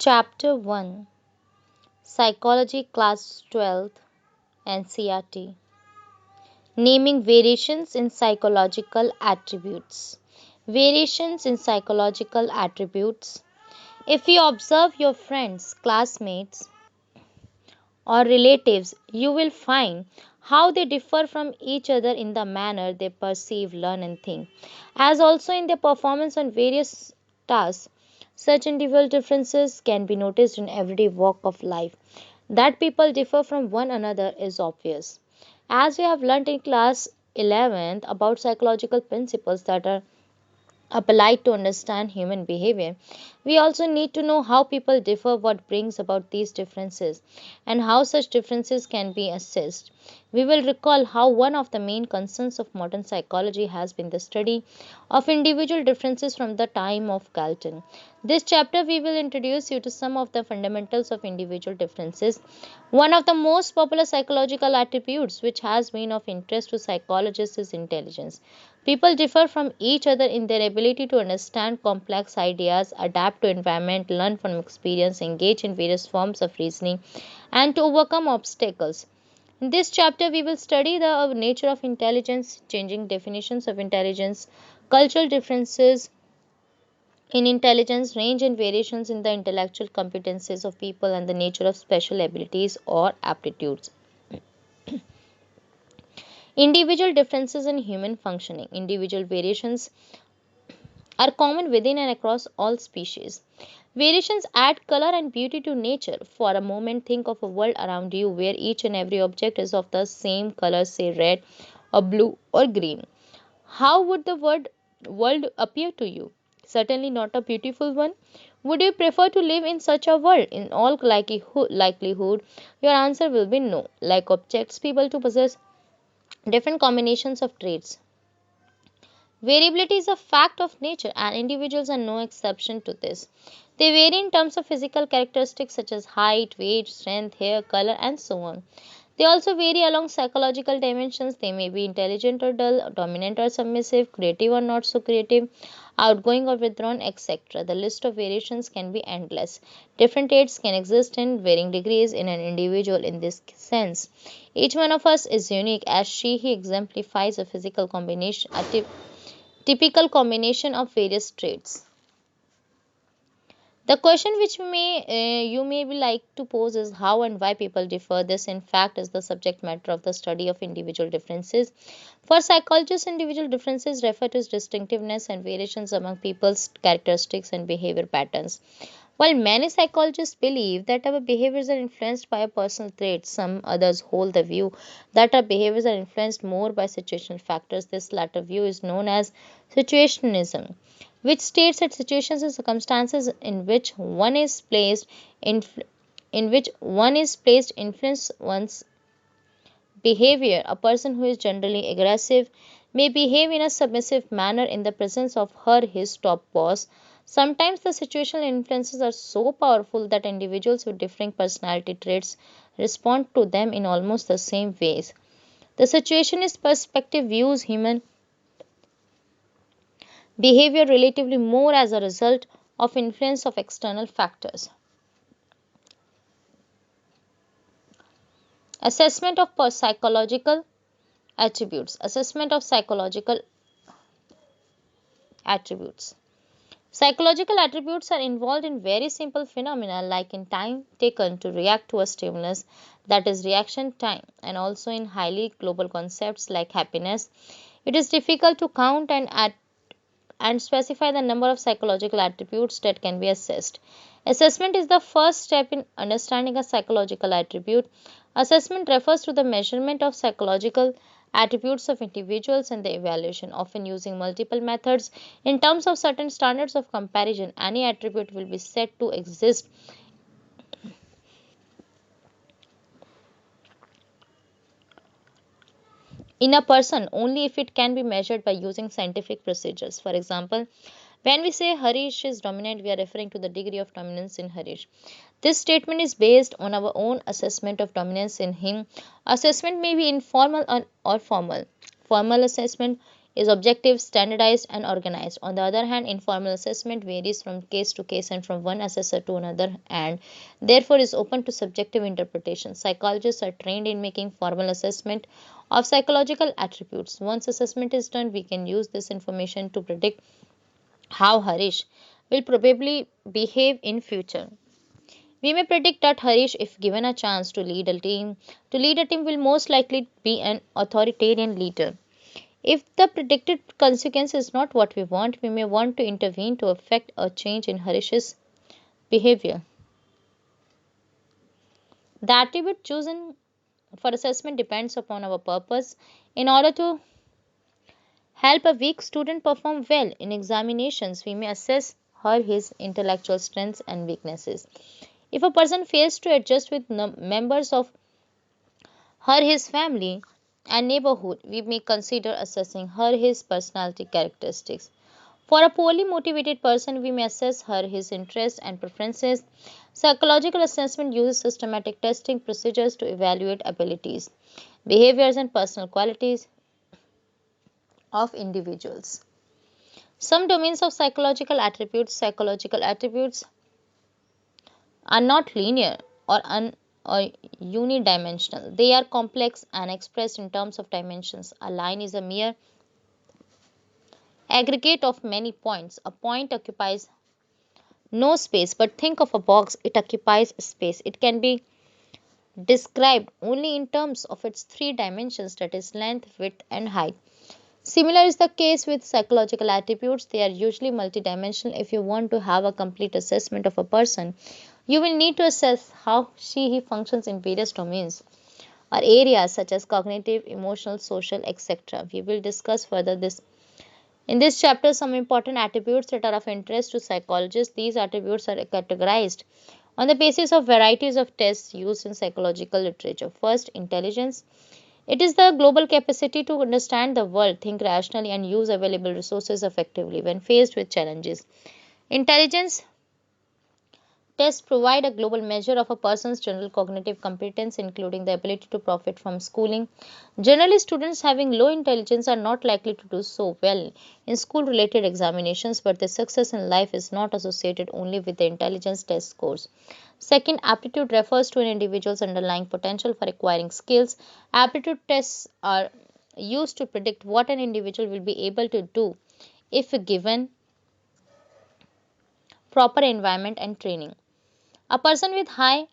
Chapter 1, Psychology, Class 12th, NCERT. Naming variations in psychological attributes. Variations in psychological attributes. If you observe your friends, classmates, or relatives, you will find how they differ from each other in the manner they perceive, learn, and think, as also in their performance on various tasks. Such individual differences can be noticed in everyday walk of life. That people differ from one another is obvious. As we have learnt in class 11th about psychological principles that are applied to understand human behavior, we also need to know how people differ, what brings about these differences, and how such differences can be assessed. We will recall how one of the main concerns of modern psychology has been the study of individual differences from the time of Galton. This chapter we will introduce you to some of the fundamentals of individual differences. One of the most popular psychological attributes which has been of interest to psychologists is intelligence. People differ from each other in their ability to understand complex ideas, adapt to environment, learn from experience, engage in various forms of reasoning, and to overcome obstacles. In this chapter, we will study the nature of intelligence, changing definitions of intelligence, cultural differences in intelligence, range and variations in the intellectual competences of people, and the nature of special abilities or aptitudes. Individual differences in human functioning. Individual variations are common within and across all species. Variations add color and beauty to nature. For a moment, think of a world around you where each and every object is of the same color, say red or blue or green. How would the world appear to you? Certainly not a beautiful one. Would you prefer to live in such a world? In all likelihood, your answer will be no. Like objects, people to possess different combinations of traits. Variability is a fact of nature, and individuals are no exception to this. They vary in terms of physical characteristics such as height, weight, strength, hair, color, and so on. They also vary along psychological dimensions. They may be intelligent or dull, dominant or submissive, creative or not so creative, outgoing or withdrawn, etc. The list of variations can be endless. Different traits can exist in varying degrees in an individual in this sense. Each one of us is unique as he exemplifies a physical combination, typical combination of various traits. The question which you may be like to pose is how and why people differ. This, in fact, is the subject matter of the study of individual differences. For psychologists, individual differences refer to distinctiveness and variations among people's characteristics and behavior patterns. While many psychologists believe that our behaviors are influenced by our personal traits, some others hold the view that our behaviors are influenced more by situational factors. This latter view is known as situationism, which states that situations and circumstances in which one is placed influence one's behavior. A person who is generally aggressive may behave in a submissive manner in the presence of his top boss. Sometimes the situational influences are so powerful that individuals with differing personality traits respond to them in almost the same ways. The situationist perspective views human behavior relatively more as a result of influence of external factors. Assessment of psychological attributes. Assessment of psychological attributes. Psychological attributes are involved in very simple phenomena like in time taken to react to a stimulus, that is reaction time, and also in highly global concepts like happiness. It is difficult to count and specify the number of psychological attributes that can be assessed. Assessment is the first step in understanding a psychological attribute. Assessment refers to the measurement of psychological attributes of individuals and the evaluation, often using multiple methods. In terms of certain standards of comparison, any attribute will be said to exist in a person only if it can be measured by using scientific procedures. For example, when we say Harish is dominant, we are referring to the degree of dominance in Harish. This statement is based on our own assessment of dominance in him. Assessment may be informal or formal. Formal assessment is objective, standardized, and organized. On the other hand, informal assessment varies from case to case and from one assessor to another, and therefore is open to subjective interpretation. Psychologists are trained in making formal assessment of psychological attributes. Once assessment is done, we can use this information to predict how Harish will probably behave in future. We may predict that Harish, if given a chance to lead a team will most likely be an authoritarian leader. If the predicted consequence is not what we want, we may want to intervene to effect a change in Harish's behavior. The attribute chosen for assessment depends upon our purpose. In order to help a weak student perform well in examinations, we may assess her his intellectual strengths and weaknesses. If a person fails to adjust with members of her his family and neighborhood, we may consider assessing her his personality characteristics. For a poorly motivated person, we may assess her his interests and preferences. Psychological assessment uses systematic testing procedures to evaluate abilities, behaviors, and personal qualities of individuals. Some domains of psychological attributes are not linear or unidimensional. They are complex and expressed in terms of dimensions. A line is a mere aggregate of many points. A point occupies no space, but think of a box, it occupies space. It can be described only in terms of its three dimensions, that is, length, width, and height. Similar is the case with psychological attributes. They are usually multidimensional. If you want to have a complete assessment of a person, you will need to assess how he functions in various domains or areas such as cognitive, emotional, social, etc. We will discuss further this in this chapter some important attributes that are of interest to psychologists. These attributes are categorized on the basis of varieties of tests used in psychological literature. First, intelligence. It is the global capacity to understand the world, think rationally, and use available resources effectively when faced with challenges. Intelligence tests provide a global measure of a person's general cognitive competence, including the ability to profit from schooling. Generally, students having low intelligence are not likely to do so well in school related examinations, but their success in life is not associated only with the intelligence test scores. Second, aptitude refers to an individual's underlying potential for acquiring skills. Aptitude tests are used to predict what an individual will be able to do if given proper environment and training. A person with high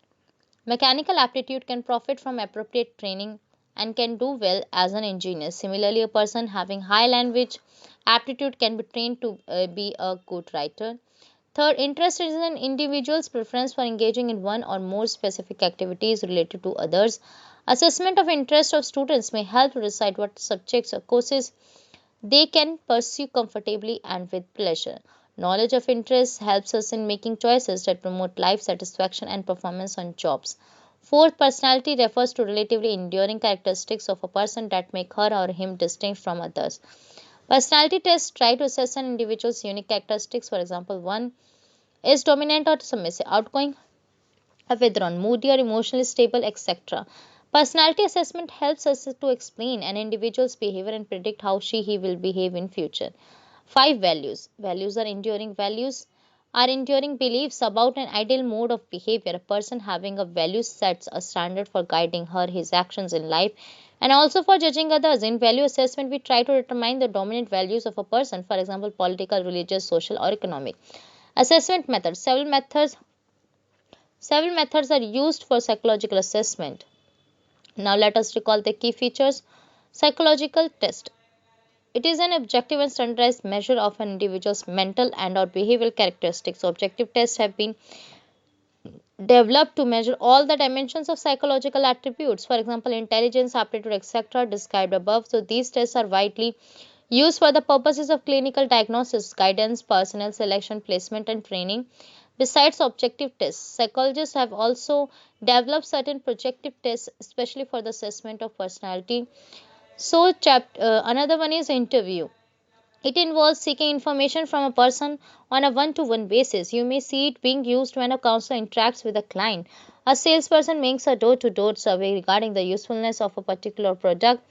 mechanical aptitude can profit from appropriate training and can do well as an engineer. Similarly, a person having high language aptitude can be trained to be a good writer. Third, interest is an individual's preference for engaging in one or more specific activities related to others. Assessment of interest of students may help to decide what subjects or courses they can pursue comfortably and with pleasure. Knowledge of interests helps us in making choices that promote life satisfaction and performance on jobs. Fourth, personality refers to relatively enduring characteristics of a person that make her or him distinct from others. Personality tests try to assess an individual's unique characteristics. For example, one is dominant or submissive, outgoing or withdrawn, moody or emotionally stable, etc. Personality assessment helps us to explain an individual's behavior and predict how he will behave in future. 5. Values. Values are enduring beliefs about an ideal mode of behavior. A person having a value sets a standard for guiding his actions in life and also for judging others. In value assessment, we try to determine the dominant values of a person, for example, political, religious, social, or economic. Assessment methods. Several methods are used for psychological assessment. Now let us recall the key features. Psychological test. It is an objective and standardized measure of an individual's mental and or behavioral characteristics. Objective tests have been developed to measure all the dimensions of psychological attributes, for example, intelligence, aptitude, etc., described above. So, these tests are widely used for the purposes of clinical diagnosis, guidance, personnel selection, placement, and training. Besides objective tests, psychologists have also developed certain projective tests, especially for the assessment of personality. So, another one is interview. It involves seeking information from a person on a one to one basis. You may see it being used when a counselor interacts with a client. A salesperson makes a door to door survey regarding the usefulness of a particular product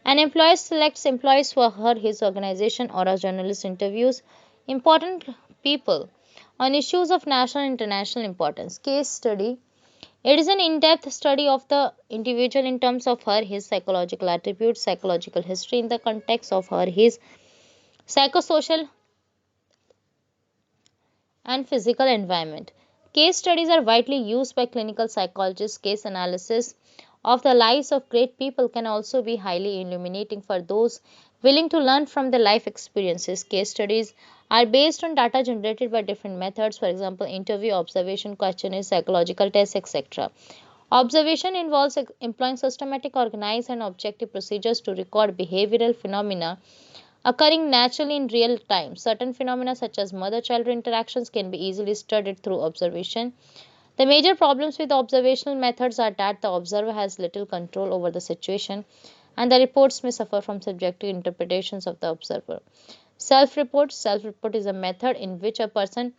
An employer selects employees for her, his organization, or a journalist interviews important people on issues of national and international importance. Case study. It is an in depth study of the individual in terms of her, his psychological attributes, psychological history in the context of her, his psychosocial and physical environment. Case studies are widely used by clinical psychologists. Case analysis of the lives of great people can also be highly illuminating for those willing to learn from their life experiences. Case studies are based on data generated by different methods, for example, interview, observation, questionnaires, psychological tests, etc. Observation involves employing systematic, organized, and objective procedures to record behavioral phenomena occurring naturally in real time. Certain phenomena, such as mother child interactions, can be easily studied through observation. The major problems with observational methods are that the observer has little control over the situation and the reports may suffer from subjective interpretations of the observer. Self report is a method in which a person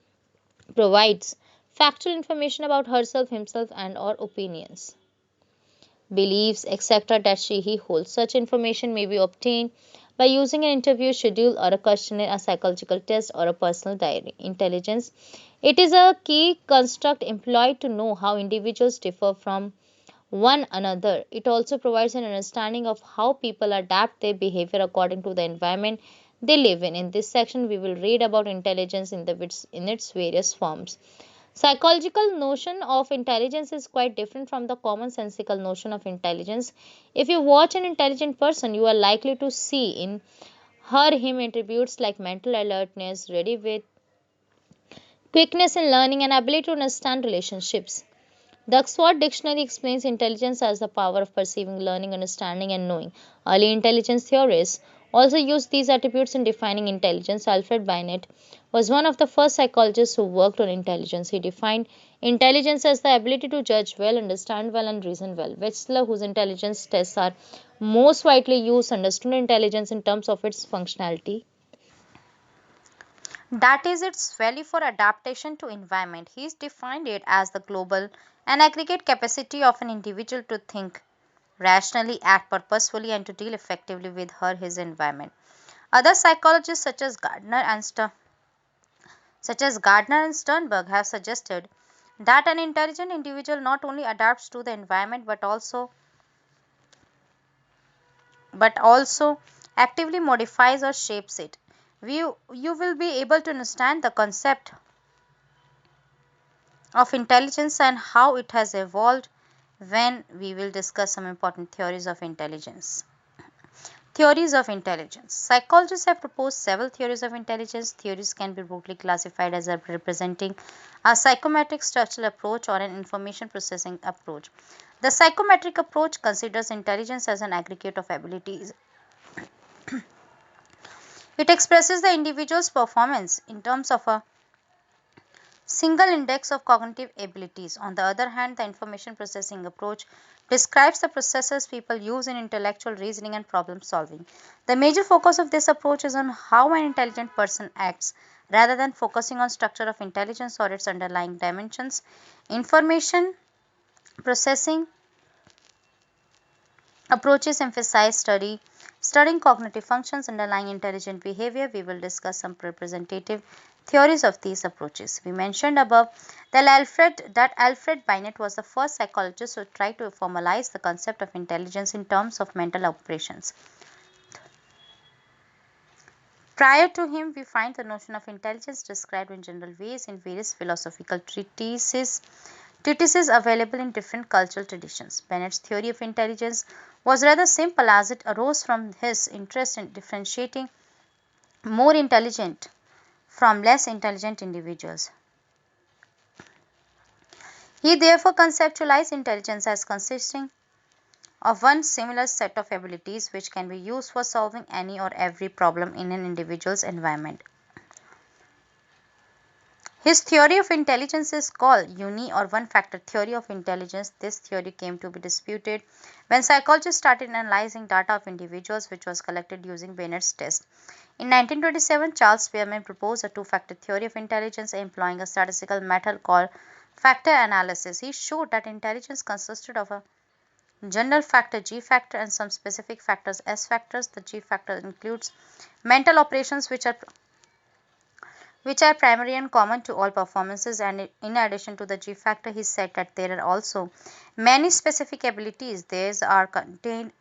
provides factual information about herself, himself, and or opinions, beliefs, etc. that he holds. Such information may be obtained by using an interview schedule or a questionnaire, a psychological test, or a personal diary. Intelligence. It is a key construct employed to know how individuals differ from one another. It also provides an understanding of how people adapt their behavior according to the environment they live in. In this section, we will read about intelligence in its various forms. Psychological notion of intelligence is quite different from the commonsensical notion of intelligence. If you watch an intelligent person, you are likely to see in her him attributes like mental alertness, ready wit, quickness in learning, and ability to understand relationships. The Oxford Dictionary explains intelligence as the power of perceiving, learning, understanding, and knowing. Early intelligence theorists also used these attributes in defining intelligence. Alfred Binet was one of the first psychologists who worked on intelligence. He defined intelligence as the ability to judge well, understand well, and reason well. Wetzler, whose intelligence tests are most widely used, understood intelligence in terms of its functionality. That is its value for adaptation to environment. He defined it as the global and aggregate capacity of an individual to think rationally, act purposefully, and to deal effectively with her his environment. Other psychologists such as Gardner and Sternberg have suggested that an intelligent individual not only adapts to the environment but also actively modifies or shapes it. You will be able to understand the concept of intelligence and how it has evolved when we will discuss some important theories of intelligence. Theories of intelligence. Psychologists have proposed several theories of intelligence. Theories can be broadly classified as representing a psychometric structural approach or an information processing approach. The psychometric approach considers intelligence as an aggregate of abilities. It expresses the individual's performance in terms of a single index of cognitive abilities. On the other hand, the information processing approach describes the processes people use in intellectual reasoning and problem solving. The major focus of this approach is on how an intelligent person acts rather than focusing on structure of intelligence or its underlying dimensions. Information processing approaches emphasize studying cognitive functions underlying intelligent behavior. We will discuss some representative theories of these approaches. We mentioned above that Alfred Binet was the first psychologist who tried to formalize the concept of intelligence in terms of mental operations. Prior to him, we find the notion of intelligence described in general ways in various philosophical treatises available in different cultural traditions. Bennett's theory of intelligence was rather simple as it arose from his interest in differentiating more intelligent from less intelligent individuals. He therefore conceptualized intelligence as consisting of one similar set of abilities which can be used for solving any or every problem in an individual's environment. His theory of intelligence is called uni or one factor theory of intelligence. This theory came to be disputed when psychologists started analyzing data of individuals which was collected using Bennett's test. In 1927, Charles Spearman proposed a two-factor theory of intelligence employing a statistical method called factor analysis. He showed that intelligence consisted of a general factor G factor, and some specific factors S factors. The G factor includes mental operations which are primary and common to all performances, and in addition to the G factor he said that there are also many specific abilities. These are contained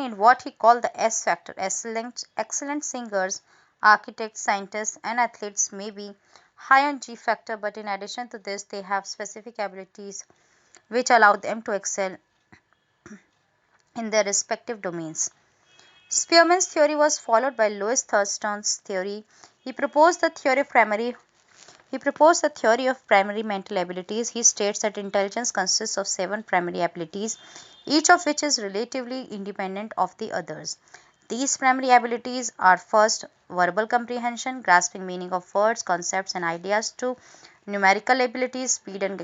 in what he called the S factor. Excellent singers, architects, scientists, and athletes may be high on G factor, but in addition to this, they have specific abilities which allow them to excel in their respective domains. Spearman's theory was followed by Louis Thurston's theory. He proposed the theory of primary He proposed the theory of primary mental abilities. He states that intelligence consists of 7 primary abilities, each of which is relatively independent of the others. These primary abilities are: first, verbal comprehension, grasping meaning of words, concepts, and ideas; two, numerical abilities, speed and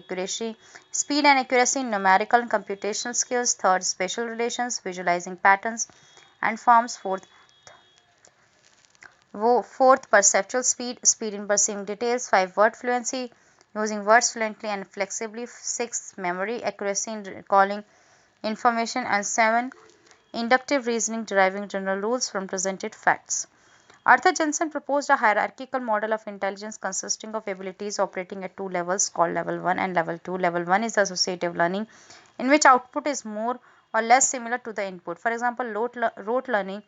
accuracy in numerical and computational skills; third, spatial relations, visualizing patterns and forms; fourth, perceptual speed, speed in perceiving details; five, word fluency, using words fluently and flexibly; six, memory accuracy in recalling information; and seven, inductive reasoning, deriving general rules from presented facts. Arthur Jensen proposed a hierarchical model of intelligence consisting of abilities operating at two levels called level 1 and level 2. Level 1 is associative learning, in which output is more or less similar to the input. For example, rote learning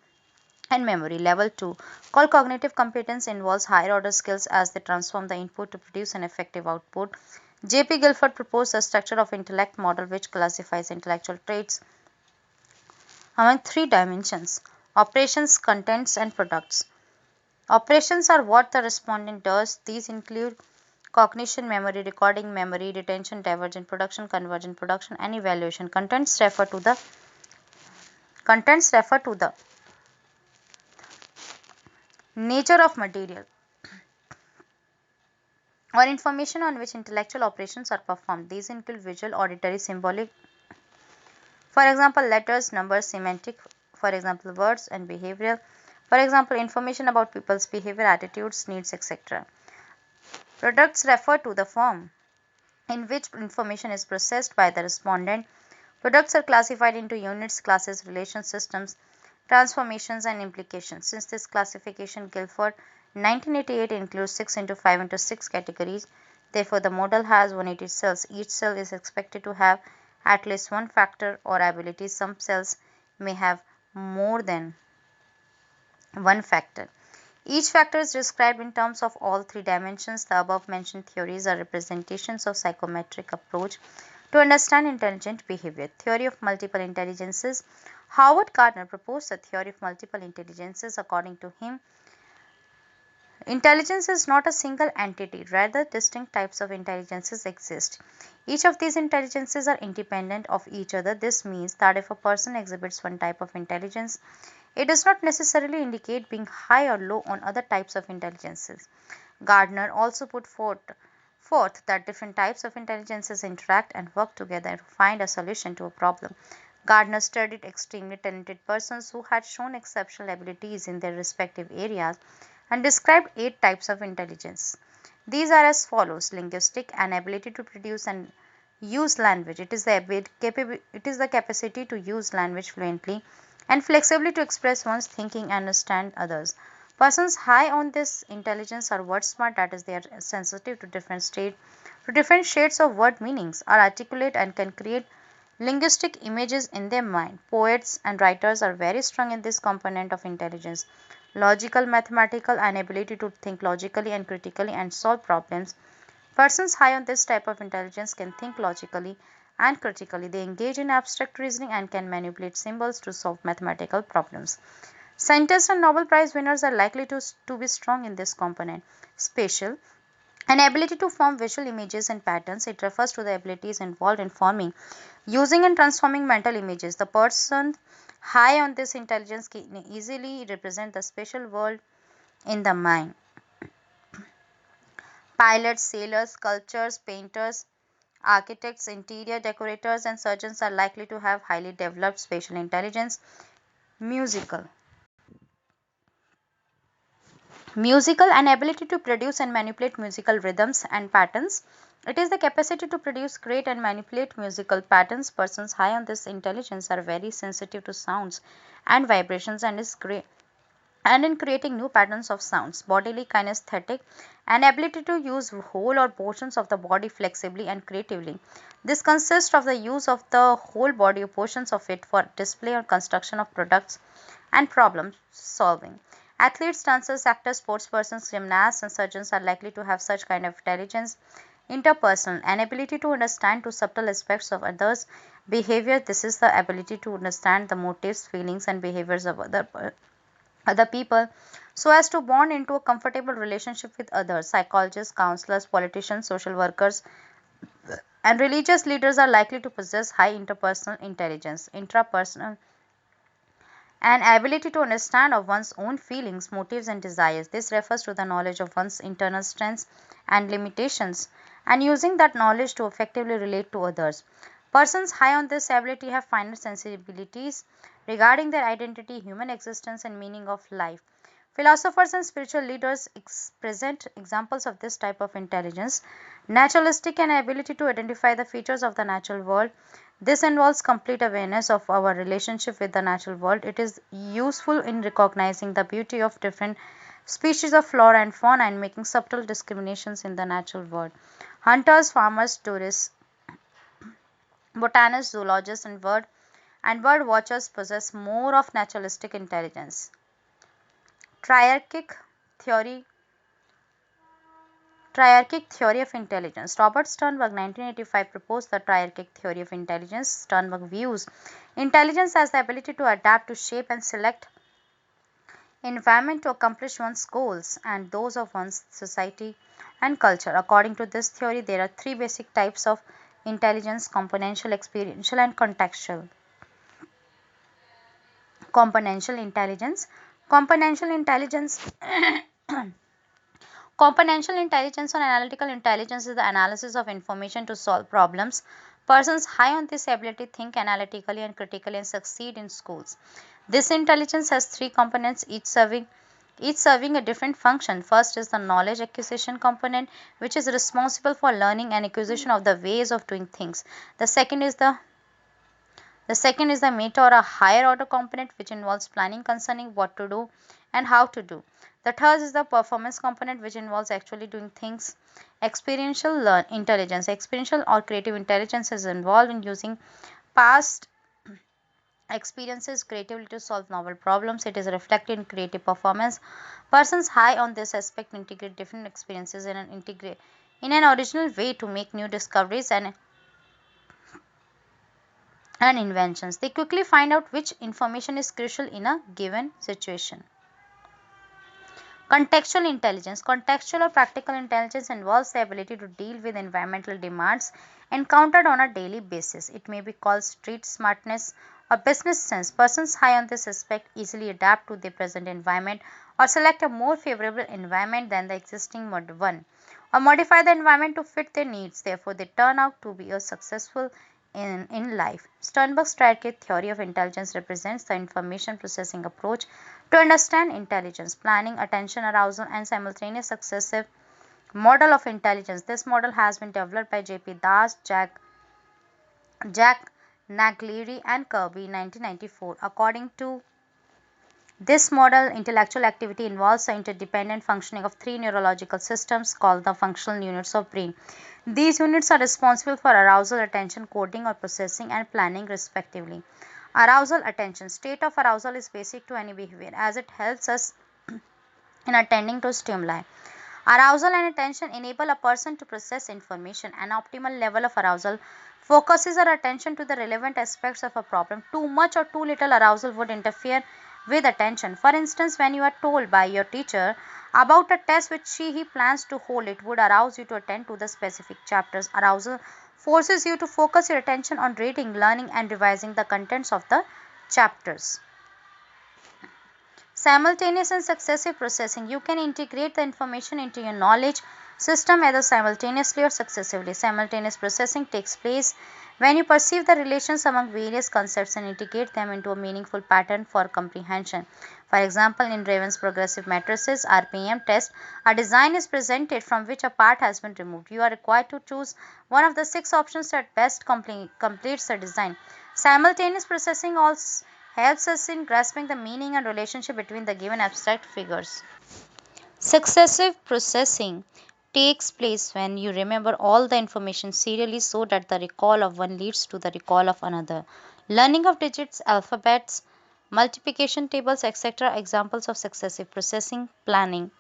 and memory. Level 2, called cognitive competence, involves higher order skills as they transform the input to produce an effective output. J.P. Guilford proposed a structure of intellect model which classifies intellectual traits among 3 dimensions: operations, contents, and products. Operations are what the respondent does. These include cognition, memory, recording, memory retention, divergent production, convergent production, and evaluation. Contents refer to the nature of material or information on which intellectual operations are performed. These include visual, auditory, symbolic, for example, letters, numbers; semantic, for example, words; and behavioral, for example, information about people's behavior, attitudes, needs, etc. Products refer to the form in which information is processed by the respondent. Products are classified into units, classes, relations, systems, transformations, and implications. Since this classification, Guilford 1988 includes 6 into 5 into 6 categories. Therefore, the model has 180 cells. Each cell is expected to have at least one factor or ability. Some cells may have more than one factor. Each factor is described in terms of all 3 dimensions. The above mentioned theories are representations of psychometric approach to understand intelligent behavior. Theory of multiple intelligences. Howard Gardner proposed a theory of multiple intelligences. According to him, intelligence is not a single entity, rather distinct types of intelligences exist. Each of these intelligences are independent of each other. This means that if a person exhibits one type of intelligence, it does not necessarily indicate being high or low on other types of intelligences. Gardner also put forth that different types of intelligences interact and work together to find a solution to a problem. Gardner studied extremely talented persons who had shown exceptional abilities in their respective areas and described 8 types of intelligence. These are as follows: linguistic, an ability to produce and use language. It is the capacity to use language fluently and flexibly to express one's thinking and understand others. Persons high on this intelligence are word smart, that is, they are sensitive to different shades of word meanings, are articulate, and can create linguistic images in their mind. Poets and writers are very strong in this component of intelligence. Logical, mathematical, and ability to think logically and critically and solve problems. Persons high on this type of intelligence can think logically and critically. They engage in abstract reasoning and can manipulate symbols to solve mathematical problems. Scientists and Nobel Prize winners are likely to be strong in this component. Spatial, an ability to form visual images and patterns. It refers to the abilities involved in forming, using, and transforming mental images. The person high on this intelligence can easily represent the spatial world in the mind. Pilots, sailors, sculptors, painters, architects, interior decorators, and surgeons are likely to have highly developed spatial intelligence. Musical, Musical and ability to produce and manipulate musical rhythms and patterns. It is the capacity to produce, create, and manipulate musical patterns. Persons high on this intelligence are very sensitive to sounds and vibrations and is great and in creating new patterns of sounds. Bodily kinesthetic, an ability to use whole or portions of the body flexibly and creatively. This consists of the use of the whole body or portions of it for display or construction of products and problem solving. Athletes, dancers, actors, sportspersons, gymnasts, and surgeons are likely to have such kind of intelligence. Interpersonal, an ability to understand two subtle aspects of others' behavior. This is the ability to understand the motives, feelings, and behaviors of other people so as to bond into a comfortable relationship with others. Psychologists, counselors, politicians, social workers, and religious leaders are likely to possess high interpersonal intelligence. Intrapersonal, an ability to understand of one's own feelings, motives, and desires. This refers to the knowledge of one's internal strengths and limitations, and using that knowledge to effectively relate to others. Persons high on this ability have finer sensibilities regarding their identity, human existence, and meaning of life. Philosophers and spiritual leaders present examples of this type of intelligence. Naturalistic, an ability to identify the features of the natural world. This involves complete awareness of our relationship with the natural world. It is useful in recognizing the beauty of different species of flora and fauna and making subtle discriminations in the natural world. Hunters, farmers, tourists, botanists, zoologists, and bird watchers possess more of naturalistic intelligence. Triarchic theory Triarchic theory of intelligence. Robert Sternberg 1985 proposed the triarchic theory of intelligence. Sternberg views intelligence as the ability to adapt to shape and select environment to accomplish one's goals and those of one's society and culture. According to this theory, there are three basic types of intelligence: componential, experiential, and contextual. Componential intelligence. Componential intelligence Componential intelligence or analytical intelligence is the analysis of information to solve problems. Persons high on this ability think analytically and critically and succeed in schools. This intelligence has three components, each serving a different function. First is the knowledge acquisition component, which is responsible for learning and acquisition of the ways of doing things. The second is the meta or a higher order component, which involves planning concerning what to do and how to do. The third is the performance component, which involves actually doing things. Experiential intelligence. Experiential or creative intelligence is involved in using past experiences creatively to solve novel problems. It is reflected in creative performance. Persons high on this aspect integrate different experiences in an original way to make new discoveries and inventions. They quickly find out which information is crucial in a given situation. Contextual intelligence. Contextual or practical intelligence involves the ability to deal with environmental demands encountered on a daily basis. It may be called street smartness or business sense. Persons high on this aspect easily adapt to their present environment or select a more favorable environment than the existing one or modify the environment to fit their needs. Therefore, they turn out to be a successful in life. Sternberg's triarchic theory of intelligence represents the information processing approach to understand intelligence, planning, attention, arousal, and simultaneous successive model of intelligence. This model has been developed by J.P. Das, Jack Naglieri, and Kirby in 1994. According to this model, intellectual activity involves the interdependent functioning of three neurological systems called the functional units of brain. These units are responsible for arousal, attention, coding or processing, and planning respectively. Arousal attention. State of arousal is basic to any behavior as it helps us in attending to stimuli. Arousal and attention enable a person to process information. An optimal level of arousal focuses our attention to the relevant aspects of a problem. Too much or too little arousal would interfere with attention. For instance, when you are told by your teacher about a test which he plans to hold, it would arouse you to attend to the specific chapters. Arousal forces you to focus your attention on reading, learning, and revising the contents of the chapters. Simultaneous and successive processing. You can integrate the information into your knowledge system either simultaneously or successively. Simultaneous processing takes place when you perceive the relations among various concepts and integrate them into a meaningful pattern for comprehension. For example, in Raven's progressive matrices (RPM) test, a design is presented from which a part has been removed. You are required to choose one of the six options that best completes the design. Simultaneous processing also helps us in grasping the meaning and relationship between the given abstract figures. Successive processing takes place when you remember all the information serially so that the recall of one leads to the recall of another. Learning of digits, alphabets, multiplication tables, etc. Examples of successive processing. Planning.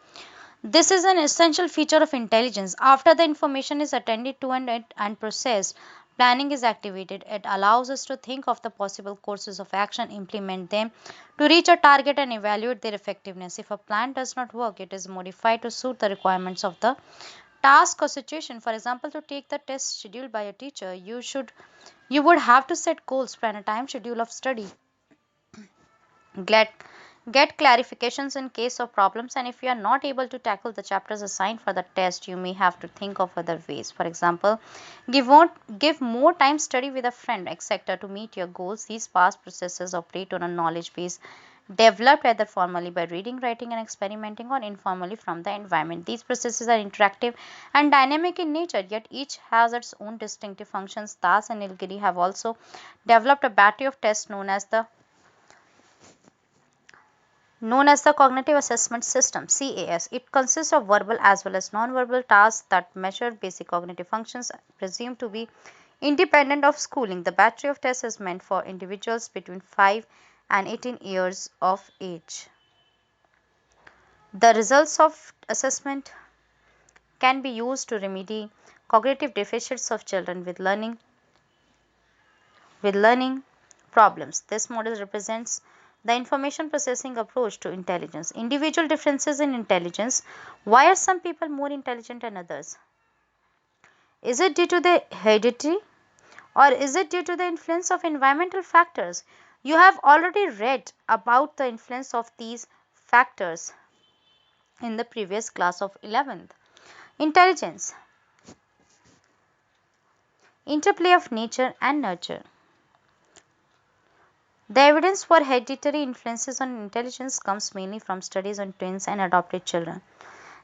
This is an essential feature of intelligence. After the information is attended to and processed, planning is activated. It allows us to think of the possible courses of action, implement them to reach a target, and evaluate their effectiveness. If a plan does not work, it is modified to suit the requirements of the task or situation. For example, to take the test scheduled by a teacher, you would have to set goals, plan a time schedule of study, get get clarifications in case of problems, and if you are not able to tackle the chapters assigned for the test, you may have to think of other ways. For example, give more time study with a friend, etc. to meet your goals. These past processes operate on a knowledge base developed either formally by reading, writing, and experimenting, or informally from the environment. These processes are interactive and dynamic in nature, yet each has its own distinctive functions. Das and Nilgiri have also developed a battery of tests known as the Cognitive Assessment System (CAS). It consists of verbal as well as non-verbal tasks that measure basic cognitive functions presumed to be independent of schooling. The battery of tests is meant for individuals between 5 and 18 years of age. The results of assessment can be used to remedy cognitive deficits of children with learning problems. This model represents the information processing approach to intelligence. Individual differences in intelligence. Why are some people more intelligent than others? Is it due to the heredity or is it due to the influence of environmental factors? You have already read about the influence of these factors in the previous class of 11th. Intelligence, interplay of nature and nurture. The evidence for hereditary influences on intelligence comes mainly from studies on twins and adopted children.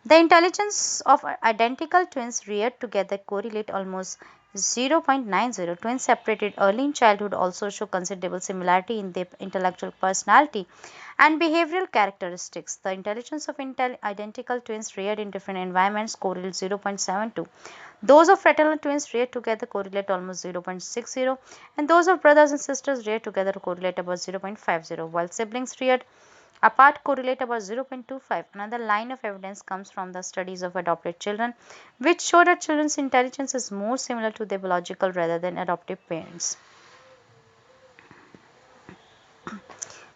The intelligence of identical twins reared together correlate almost 0.90. Twins separated early in childhood also show considerable similarity in their intellectual personality and behavioral characteristics. The intelligence of identical twins reared in different environments correlate 0.72. Those of fraternal twins reared together correlate almost 0.60, and those of brothers and sisters reared together correlate about 0.50, while siblings reared apart correlate about 0.25. Another line of evidence comes from the studies of adopted children, which show that children's intelligence is more similar to their biological rather than adoptive parents.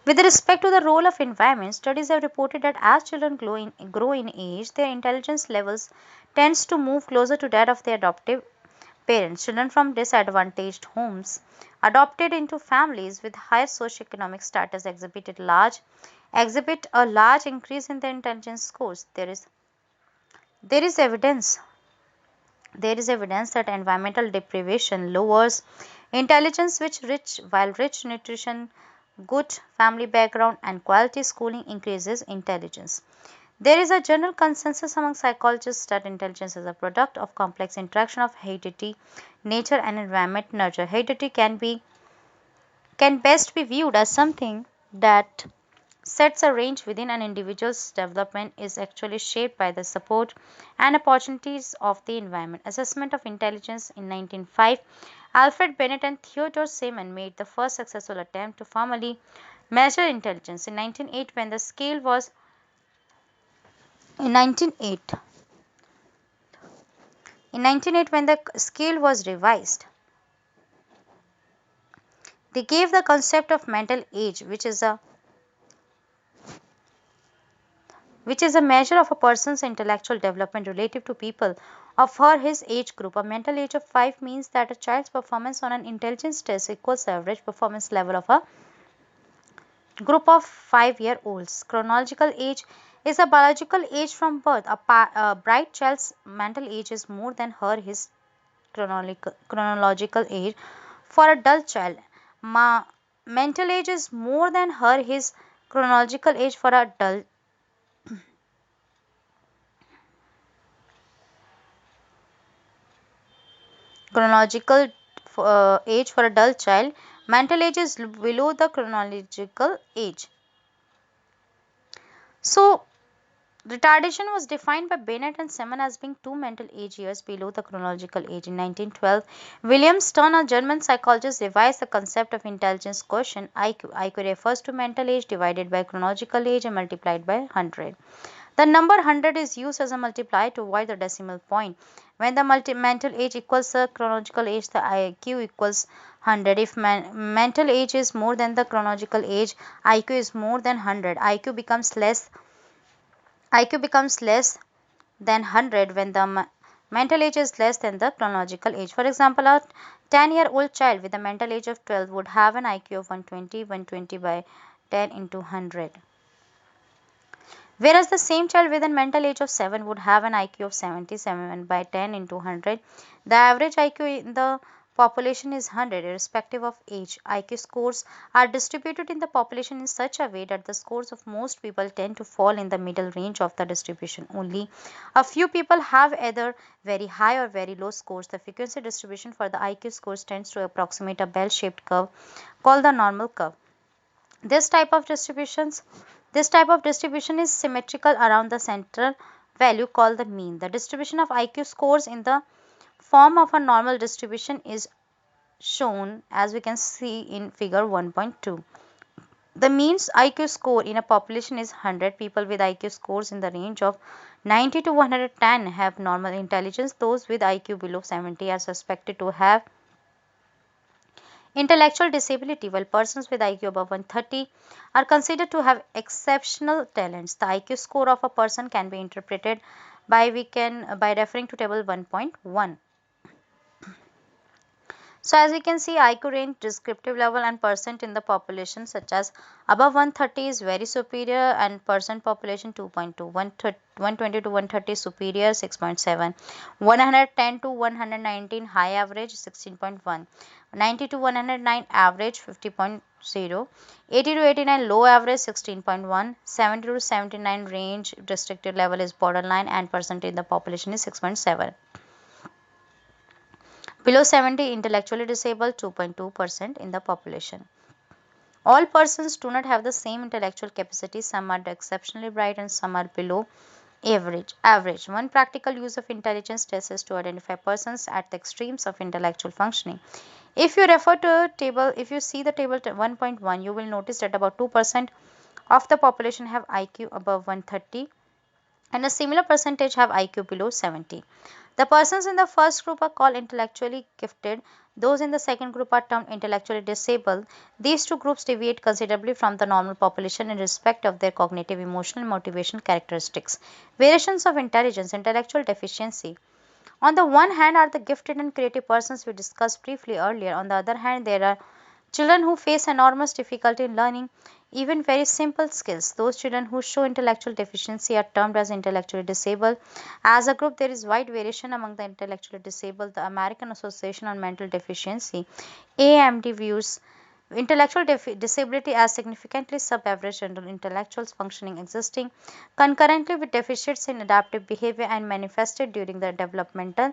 With respect to the role of environment, studies have reported that as children grow in age, their intelligence levels tends to move closer to that of their adoptive parents. Children from disadvantaged homes adopted into families with higher socioeconomic status exhibit a large increase in their intelligence scores. There is evidence there is evidence that environmental deprivation lowers intelligence, while rich nutrition, good family background, and quality schooling increases intelligence. There is a general consensus among psychologists that intelligence is a product of complex interaction of heredity, nature, and environment nurture. Heredity can best be viewed as something that sets a range within an individual's development is actually shaped by the support and opportunities of the environment. Assessment of intelligence in 1905, Alfred Bennett and Theodore Simon made the first successful attempt to formally measure intelligence. In 1908 when the scale was revised, they gave the concept of mental age, which is a measure of a person's intellectual development relative to people of his age group. A mental age of 5 means that a child's performance on an intelligence test equals the average performance level of a Group of 5-year-olds. Chronological age is a biological age from birth. A bright child's mental age is more than his chronological age. For a dull child, mental age is more than his chronological age. For a dull chronological age for a dull child, mental age is below the chronological age. So, retardation was defined by Bennett and Simon as being two mental age years below the chronological age. In 1912, William Stern, a German psychologist, revised the concept of intelligence quotient IQ. IQ refers to mental age divided by chronological age and multiplied by 100. The number 100 is used as a multiplier to avoid the decimal point. When the mental age equals the chronological age, the IQ equals 100. If mental age is more than the chronological age, IQ is more than 100. IQ becomes less than 100 when the mental age is less than the chronological age. For example, a 10-year-old child with a mental age of 12 would have an IQ of 120, 120 by 10 into 100. Whereas the same child with a mental age of 7 would have an IQ of 77 by 10 into 100. The average IQ in the population is 100 irrespective of age. IQ scores are distributed in the population in such a way that the scores of most people tend to fall in the middle range of the distribution. Only a few people have either very high or very low scores. The frequency distribution for the IQ scores tends to approximate a bell-shaped curve called the normal curve. This type of distributions this type of distribution is symmetrical around the central value called the mean. The distribution of IQ scores in the form of a normal distribution is shown as we can see in figure 1.2. The mean IQ score in a population is 100. People with IQ scores in the range of 90 to 110 have normal intelligence. Those with IQ below 70 are suspected to have intellectual disability, while persons with IQ above 130 are considered to have exceptional talents. The IQ score of a person can be interpreted by referring to table 1.1. So as we can see, IQ range, descriptive level and percent in the population such as above 130 is very superior and percent population 2.2, 120 to 130 superior 6.7, 110 to 119 high average 16.1, 90 to 109 average 50.0, 80 to 89 low average 16.1, 70 to 79 range restricted level is borderline and percent in the population is 6.7. Below 70 intellectually disabled 2.2% in the population. All persons do not have the same intellectual capacity. Some are exceptionally bright and some are below average. One practical use of intelligence tests is to identify persons at the extremes of intellectual functioning. If you refer to a table, if you see the table 1.1, you will notice that about 2% of the population have IQ above 130 and a similar percentage have IQ below 70. The persons in the first group are called intellectually gifted. Those in the second group are termed intellectually disabled. These two groups deviate considerably from the normal population in respect of their cognitive, emotional, and motivation characteristics. Variations of intelligence, intellectual deficiency. On the one hand are the gifted and creative persons we discussed briefly earlier. On the other hand, there are children who face enormous difficulty in learning even very simple skills. Those children who show intellectual deficiency are termed as intellectually disabled. As a group, there is wide variation among the intellectually disabled. The American Association on Mental Deficiency (AMD) views intellectual disability as significantly sub-average general intellectual functioning existing concurrently with deficits in adaptive behavior and manifested during the developmental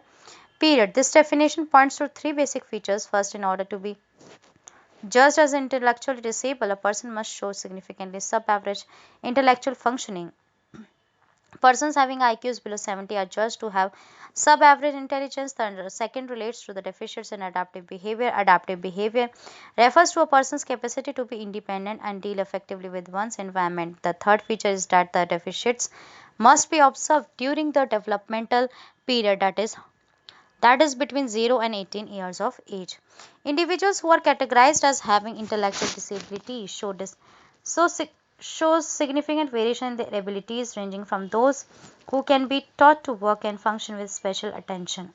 period. This definition points to three basic features. First, in order to be judged as intellectually disabled, a person must show significantly sub-average intellectual functioning. Persons having IQs below 70 are judged to have sub-average intelligence. The second relates to the deficits in adaptive behavior. Adaptive behavior refers to a person's capacity to be independent and deal effectively with one's environment. The third feature is that the deficits must be observed during the developmental period, that is between 0 and 18 years of age. Individuals who are categorized as having intellectual disability so shows significant variation in their abilities ranging from those who can be taught to work and function with special attention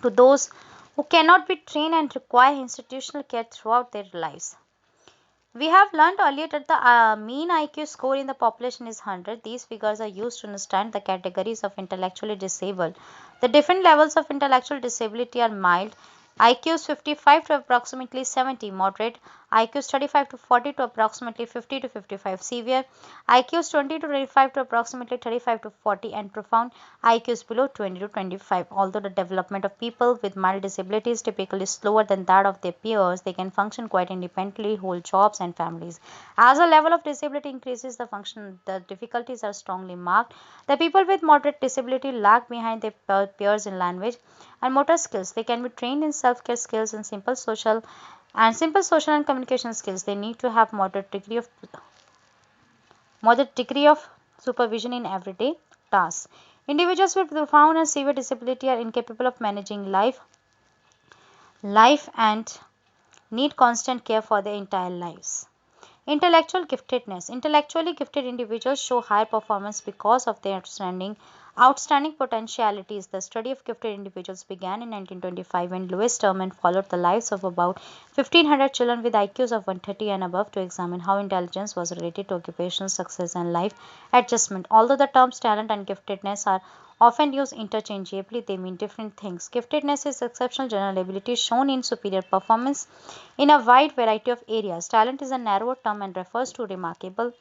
to those who cannot be trained and require institutional care throughout their lives. We have learned earlier that the mean IQ score in the population is 100. These figures are used to understand the categories of intellectually disabled. The different levels of intellectual disability are mild IQs 55 to approximately 70, moderate IQs 35 to 40 to approximately 50 to 55, severe IQs 20 to 25 to approximately 35 to 40, and profound IQs below 20 to 25. Although the development of people with mild disability is typically slower than that of their peers, they can function quite independently, hold jobs and families. As the level of disability increases, the difficulties are strongly marked. The people with moderate disability lag behind their peers in language and motor skills. They can be trained in self-care skills and simple social and communication skills. They need to have moderate degree of supervision in everyday tasks. Individuals with profound and severe disability are incapable of managing life and need constant care for their entire lives. Intellectual giftedness. Intellectually gifted individuals show higher performance because of their outstanding potentialities. The study of gifted individuals began in 1925 when Lewis Terman followed the lives of about 1,500 children with IQs of 130 and above to examine how intelligence was related to occupational success and life adjustment. Although the terms talent and giftedness are often used interchangeably, they mean different things. Giftedness is exceptional general ability shown in superior performance in a wide variety of areas. Talent is a narrower term and refers to remarkable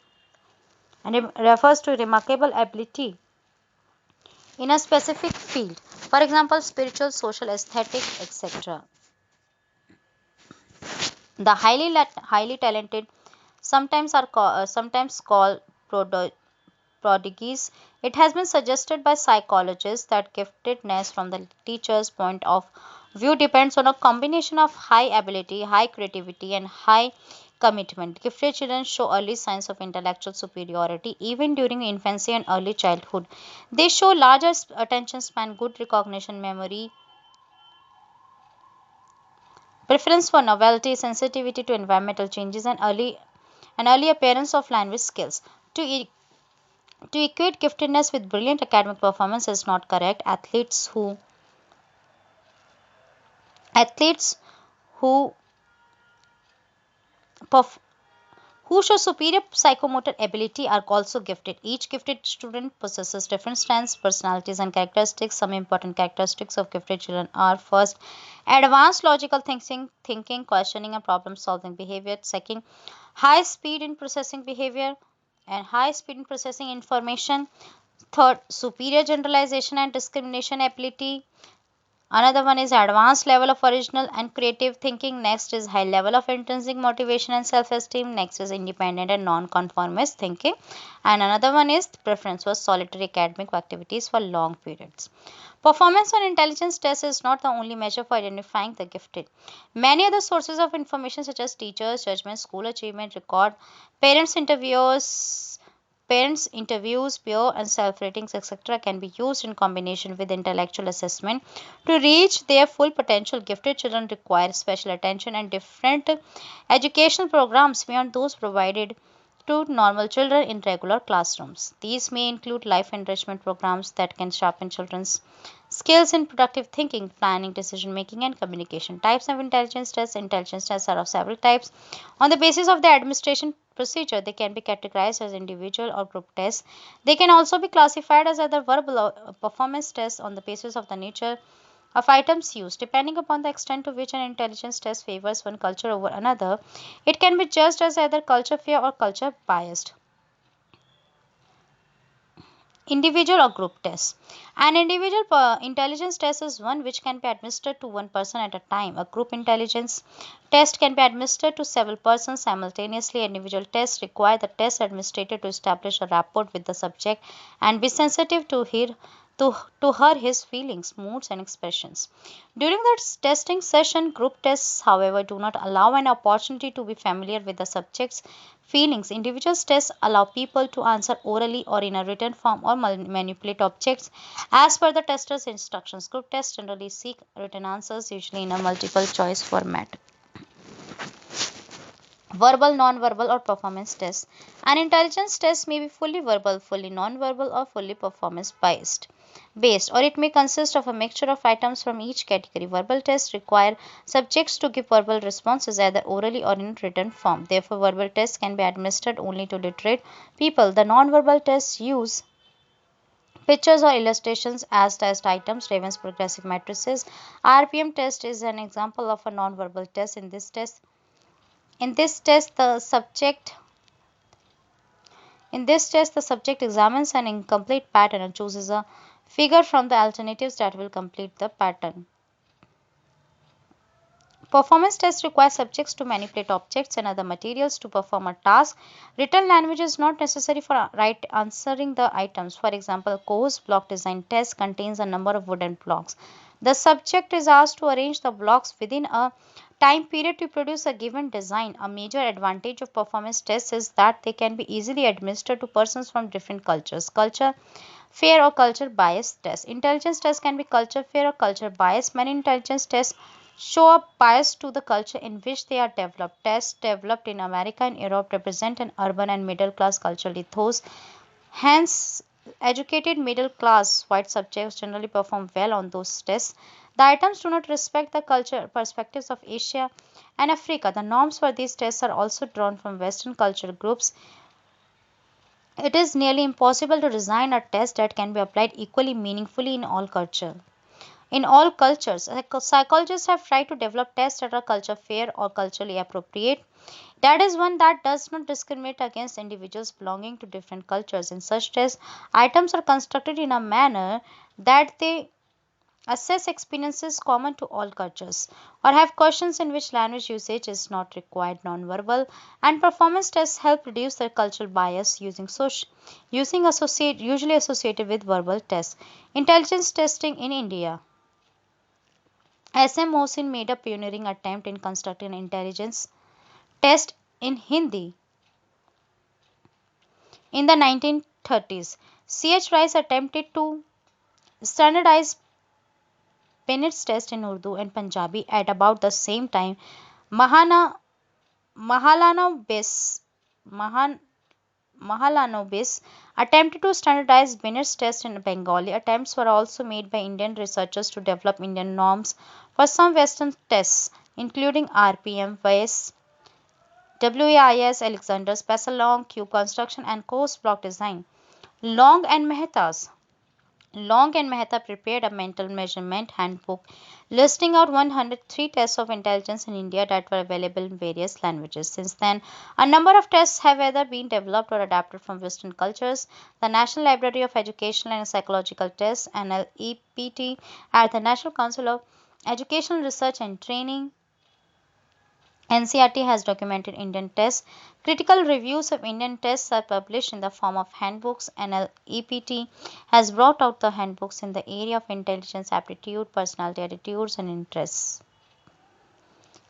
ability in a specific field. For example, spiritual, social, aesthetic, etc. The highly talented sometimes called prodigies. It has been suggested by psychologists that giftedness from the teacher's point of view depends on a combination of high ability, high creativity, and high commitment. Gifted children show early signs of intellectual superiority even during infancy and early childhood. They show larger attention span, good recognition memory, preference for novelty, sensitivity to environmental changes, and early appearance of language skills. To To equate giftedness with brilliant academic performance is not correct. Athletes who perf- who show superior psychomotor ability are also gifted. Each gifted student possesses different strengths, personalities, and characteristics. Some important characteristics of gifted children are: first, advanced logical thinking, questioning, and problem-solving behavior. Second, high speed in processing behavior and high speed in processing information. Third, superior generalization and discrimination ability. Another one is advanced level of original and creative thinking. Next is high level of intrinsic motivation and self-esteem. Next is independent and non-conformist thinking. And another one is preference for solitary academic activities for long periods. Performance on intelligence tests is not the only measure for identifying the gifted. Many other sources of information such as teachers, judgment, school achievement record, parents interviews, peer and self ratings, etc., can be used in combination with intellectual assessment to reach their full potential. Gifted children require special attention and different educational programs beyond those provided to normal children in regular classrooms. These may include life enrichment programs that can sharpen children's skills in productive thinking, planning, decision making, and communication. Types of intelligence tests. Intelligence tests are of several types. On the basis of the administration procedure, they can be categorized as individual or group tests. They can also be classified as either verbal or performance tests on the basis of the nature of items used. Depending upon the extent to which an intelligence test favors one culture over another, it can be judged as either culture fair or culture biased. Individual or group test. An individual intelligence test is one which can be administered to one person at a time. A group intelligence test can be administered to several persons simultaneously. Individual tests require the test administrator to establish a rapport with the subject and be sensitive to her his feelings, moods, and expressions. During the testing session, group tests, however, do not allow an opportunity to be familiar with the subject's feelings. Individual tests allow people to answer orally or in a written form or manipulate objects as per the tester's instructions. Group tests generally seek written answers, usually in a multiple choice format. Verbal, non-verbal, or performance tests. An intelligence test may be fully verbal, fully non-verbal, or fully performance based, or it may consist of a mixture of items from each category. Verbal tests require subjects to give verbal responses either orally or in written form. Therefore, verbal tests can be administered only to literate people. The non-verbal tests use pictures or illustrations as test items. Raven's progressive matrices. RPM test is an example of a non-verbal test. In this test, the subject examines an incomplete pattern and chooses a figure from the alternatives that will complete the pattern. Performance tests require subjects to manipulate objects and other materials to perform a task. Written language is not necessary for right answering the items. For example, Coe's block design test contains a number of wooden blocks. The subject is asked to arrange the blocks within a time period to produce a given design. A major advantage of performance tests is that they can be easily administered to persons from different cultures. Culture fair or culture bias tests. Intelligence tests can be culture fair or culture bias. Many intelligence tests show a bias to the culture in which they are developed. Tests developed in America and Europe represent an urban and middle class culturally. Those hence educated middle class white subjects generally perform well on those tests. The items do not respect the culture perspectives of Asia and Africa. The norms for these tests are also drawn from Western culture groups. It is nearly impossible to design a test that can be applied equally meaningfully in all cultures. In all cultures, psychologists have tried to develop tests that are culture fair or culturally appropriate. That is one that does not discriminate against individuals belonging to different cultures. In such tests, items are constructed in a manner that they assess experiences common to all cultures or have questions in which language usage is not required. Nonverbal and performance tests help reduce the cultural bias usually associated with verbal tests. Intelligence testing in India. S.M. Mohsin made a pioneering attempt in constructing an intelligence test in Hindi in the 1930s. C.H. Rice attempted to standardize Bennett's test in Urdu and Punjabi at about the same time. Mahana, Mahalanobis, Mahan, Mahalanobis attempted to standardize Bennett's test in Bengali. Attempts were also made by Indian researchers to develop Indian norms for some Western tests, including RPM, WAIS, Alexander's Pessalong, cube construction, and coarse block design. Long and Mehta's Long and Mehta prepared a mental measurement handbook listing out 103 tests of intelligence in India that were available in various languages. Since then, a number of tests have either been developed or adapted from Western cultures. The National Library of Educational and Psychological Tests (NLEPT) at the National Council of Educational Research and Training NCERT has documented Indian tests. Critical reviews of Indian tests are published in the form of handbooks. NLEPT has brought out the handbooks in the area of intelligence, aptitude, personality, attitudes, and interests.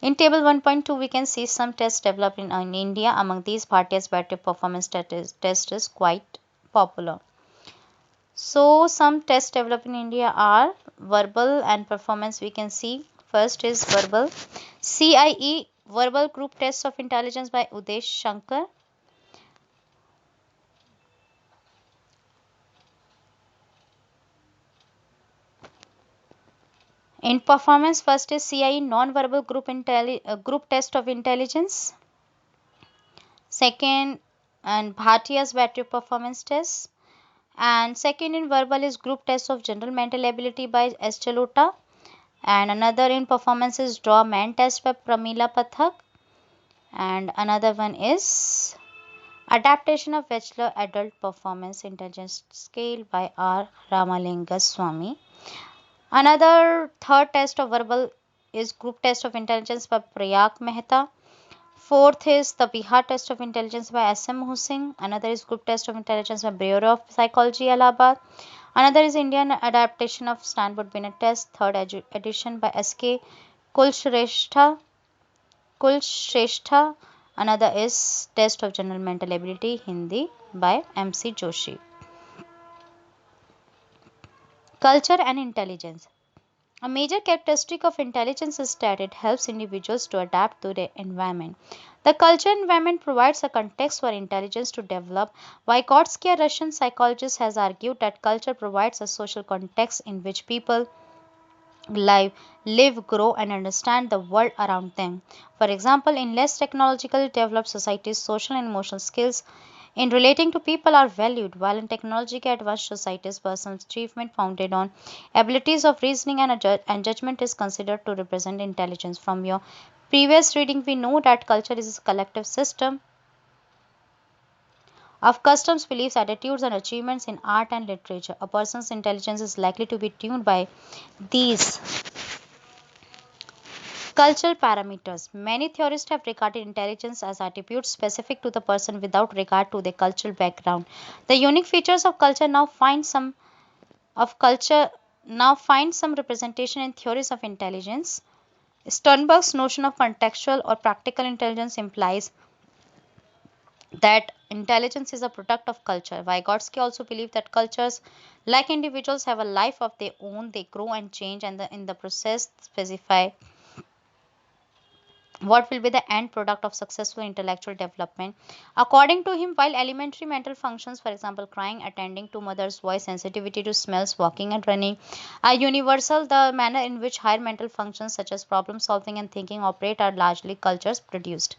In table 1.2, we can see some tests developed in India. Among these, Bhartiya's battery performance test is quite popular. So, some tests developed in India are verbal and performance. We can see first is verbal. CIE Verbal Group Tests of Intelligence by Udesh Shankar. In performance, first is CIE Non-Verbal Group Test of Intelligence. Second, and Bhatia's Battery Performance Test. And second in verbal is Group Test of General Mental Ability by S. Chalota. And another in performance is Draw Man Test by Pramila Pathak. And another one is Adaptation of Bachelor Adult Performance Intelligence Scale by R. Ramalinga Swami. Another third test of verbal is Group Test of Intelligence by Prayag Mehta. Fourth is the Bihar Test of Intelligence by S.M. Hussain. Another is Group Test of Intelligence by Bureau of Psychology, Allahabad. Another is Indian adaptation of Stanford Binet Test, third edition by S.K. Kulshrestha. Another is Test of General Mental Ability, Hindi by M.C. Joshi. Culture and intelligence. A major characteristic of intelligence is that it helps individuals to adapt to their environment. The cultural environment provides a context for intelligence to develop. Vygotsky, a Russian psychologist, has argued that culture provides a social context in which people live, grow, and understand the world around them. For example, in less technologically developed societies, social and emotional skills in relating to people are valued, while in technologically advanced societies, personal achievement founded on abilities of reasoning and judgment is considered to represent intelligence. From your previous reading, we know that culture is a collective system of customs, beliefs, attitudes, and achievements in art and literature. A person's intelligence is likely to be tuned by these cultural parameters. Many theorists have regarded intelligence as attributes specific to the person without regard to their cultural background. The unique features of culture now find some representation in theories of intelligence. Sternberg's notion of contextual or practical intelligence implies that intelligence is a product of culture. Vygotsky also believed that cultures, like individuals, have a life of their own. They grow and change, and in the process specify what will be the end product of successful intellectual development. According to him, while elementary mental functions, for example, crying, attending to mother's voice, sensitivity to smells, walking and running, are universal, the manner in which higher mental functions such as problem solving and thinking operate are largely cultures produced.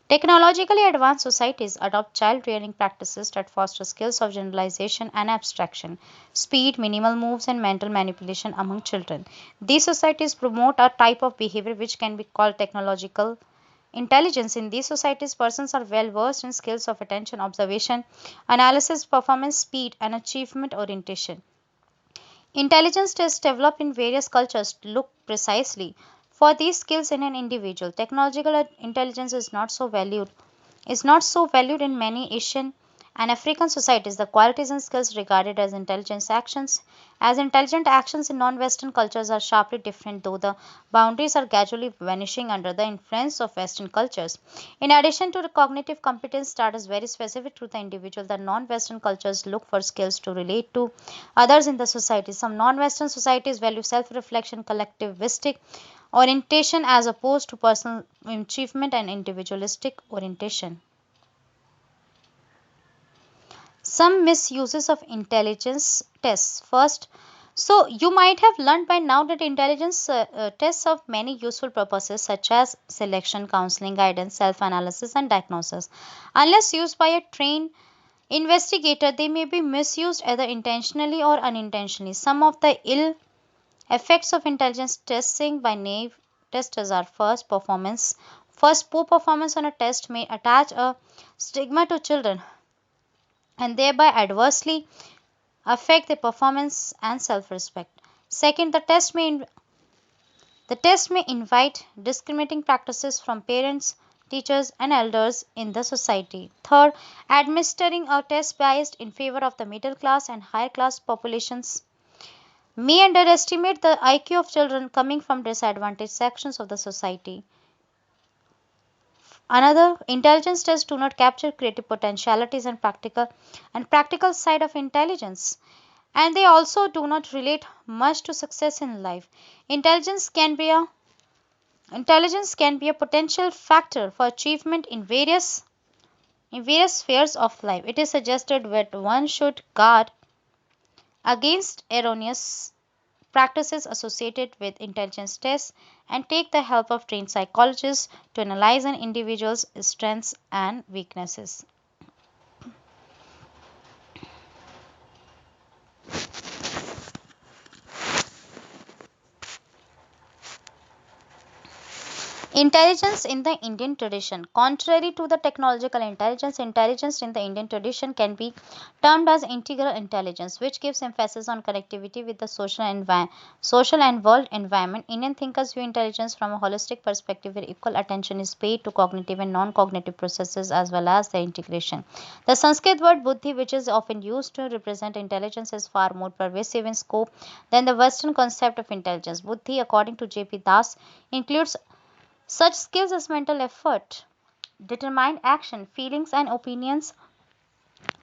Technologically advanced societies adopt child rearing practices that foster skills of generalization and abstraction, speed, minimal moves, and mental manipulation among children. These societies promote a type of behavior which can be called technological intelligence. In these societies, persons are well versed in skills of attention, observation, analysis, performance, speed, and achievement orientation. Intelligence tests developed in various cultures look precisely for these skills in an individual. Technological intelligence is not so valued in many Asian and African societies. The qualities and skills regarded as intelligent actions in non-Western cultures are sharply different, though the boundaries are gradually vanishing under the influence of Western cultures. In addition to the cognitive competence that is very specific to the individual, the non-Western cultures look for skills to relate to others in the society. Some non-Western societies value self-reflection, collectivistic orientation as opposed to personal achievement and individualistic orientation. Some misuses of intelligence tests. First, so you might have learned by now that intelligence tests have many useful purposes such as selection, counseling, guidance, self-analysis, and diagnosis. Unless used by a trained investigator, they may be misused either intentionally or unintentionally. Some of the ill effects of intelligence testing by naive testers are poor performance on a test may attach a stigma to children and thereby adversely affect their performance and self-respect. Second, the test may invite discriminating practices from parents, teachers, and elders in the society. Third, administering a test biased in favor of the middle class and higher class populations may underestimate the IQ of children coming from disadvantaged sections of the society. Another, intelligence tests do not capture creative potentialities and practical side of intelligence, and they also do not relate much to success in life. Intelligence can be a intelligence can be a potential factor for achievement in various spheres of life. It is suggested that one should guard against erroneous practices associated with intelligence tests and take the help of trained psychologists to analyze an individual's strengths and weaknesses. Intelligence in the Indian tradition. Contrary to the technological intelligence, intelligence in the Indian tradition can be termed as integral intelligence, which gives emphasis on connectivity with the social and world environment. Indian thinkers view intelligence from a holistic perspective where equal attention is paid to cognitive and non-cognitive processes as well as their integration. The Sanskrit word buddhi, which is often used to represent intelligence, is far more pervasive in scope than the Western concept of intelligence. Buddhi, according to J.P. Das, includes such skills as mental effort, determined action, feelings, and opinions,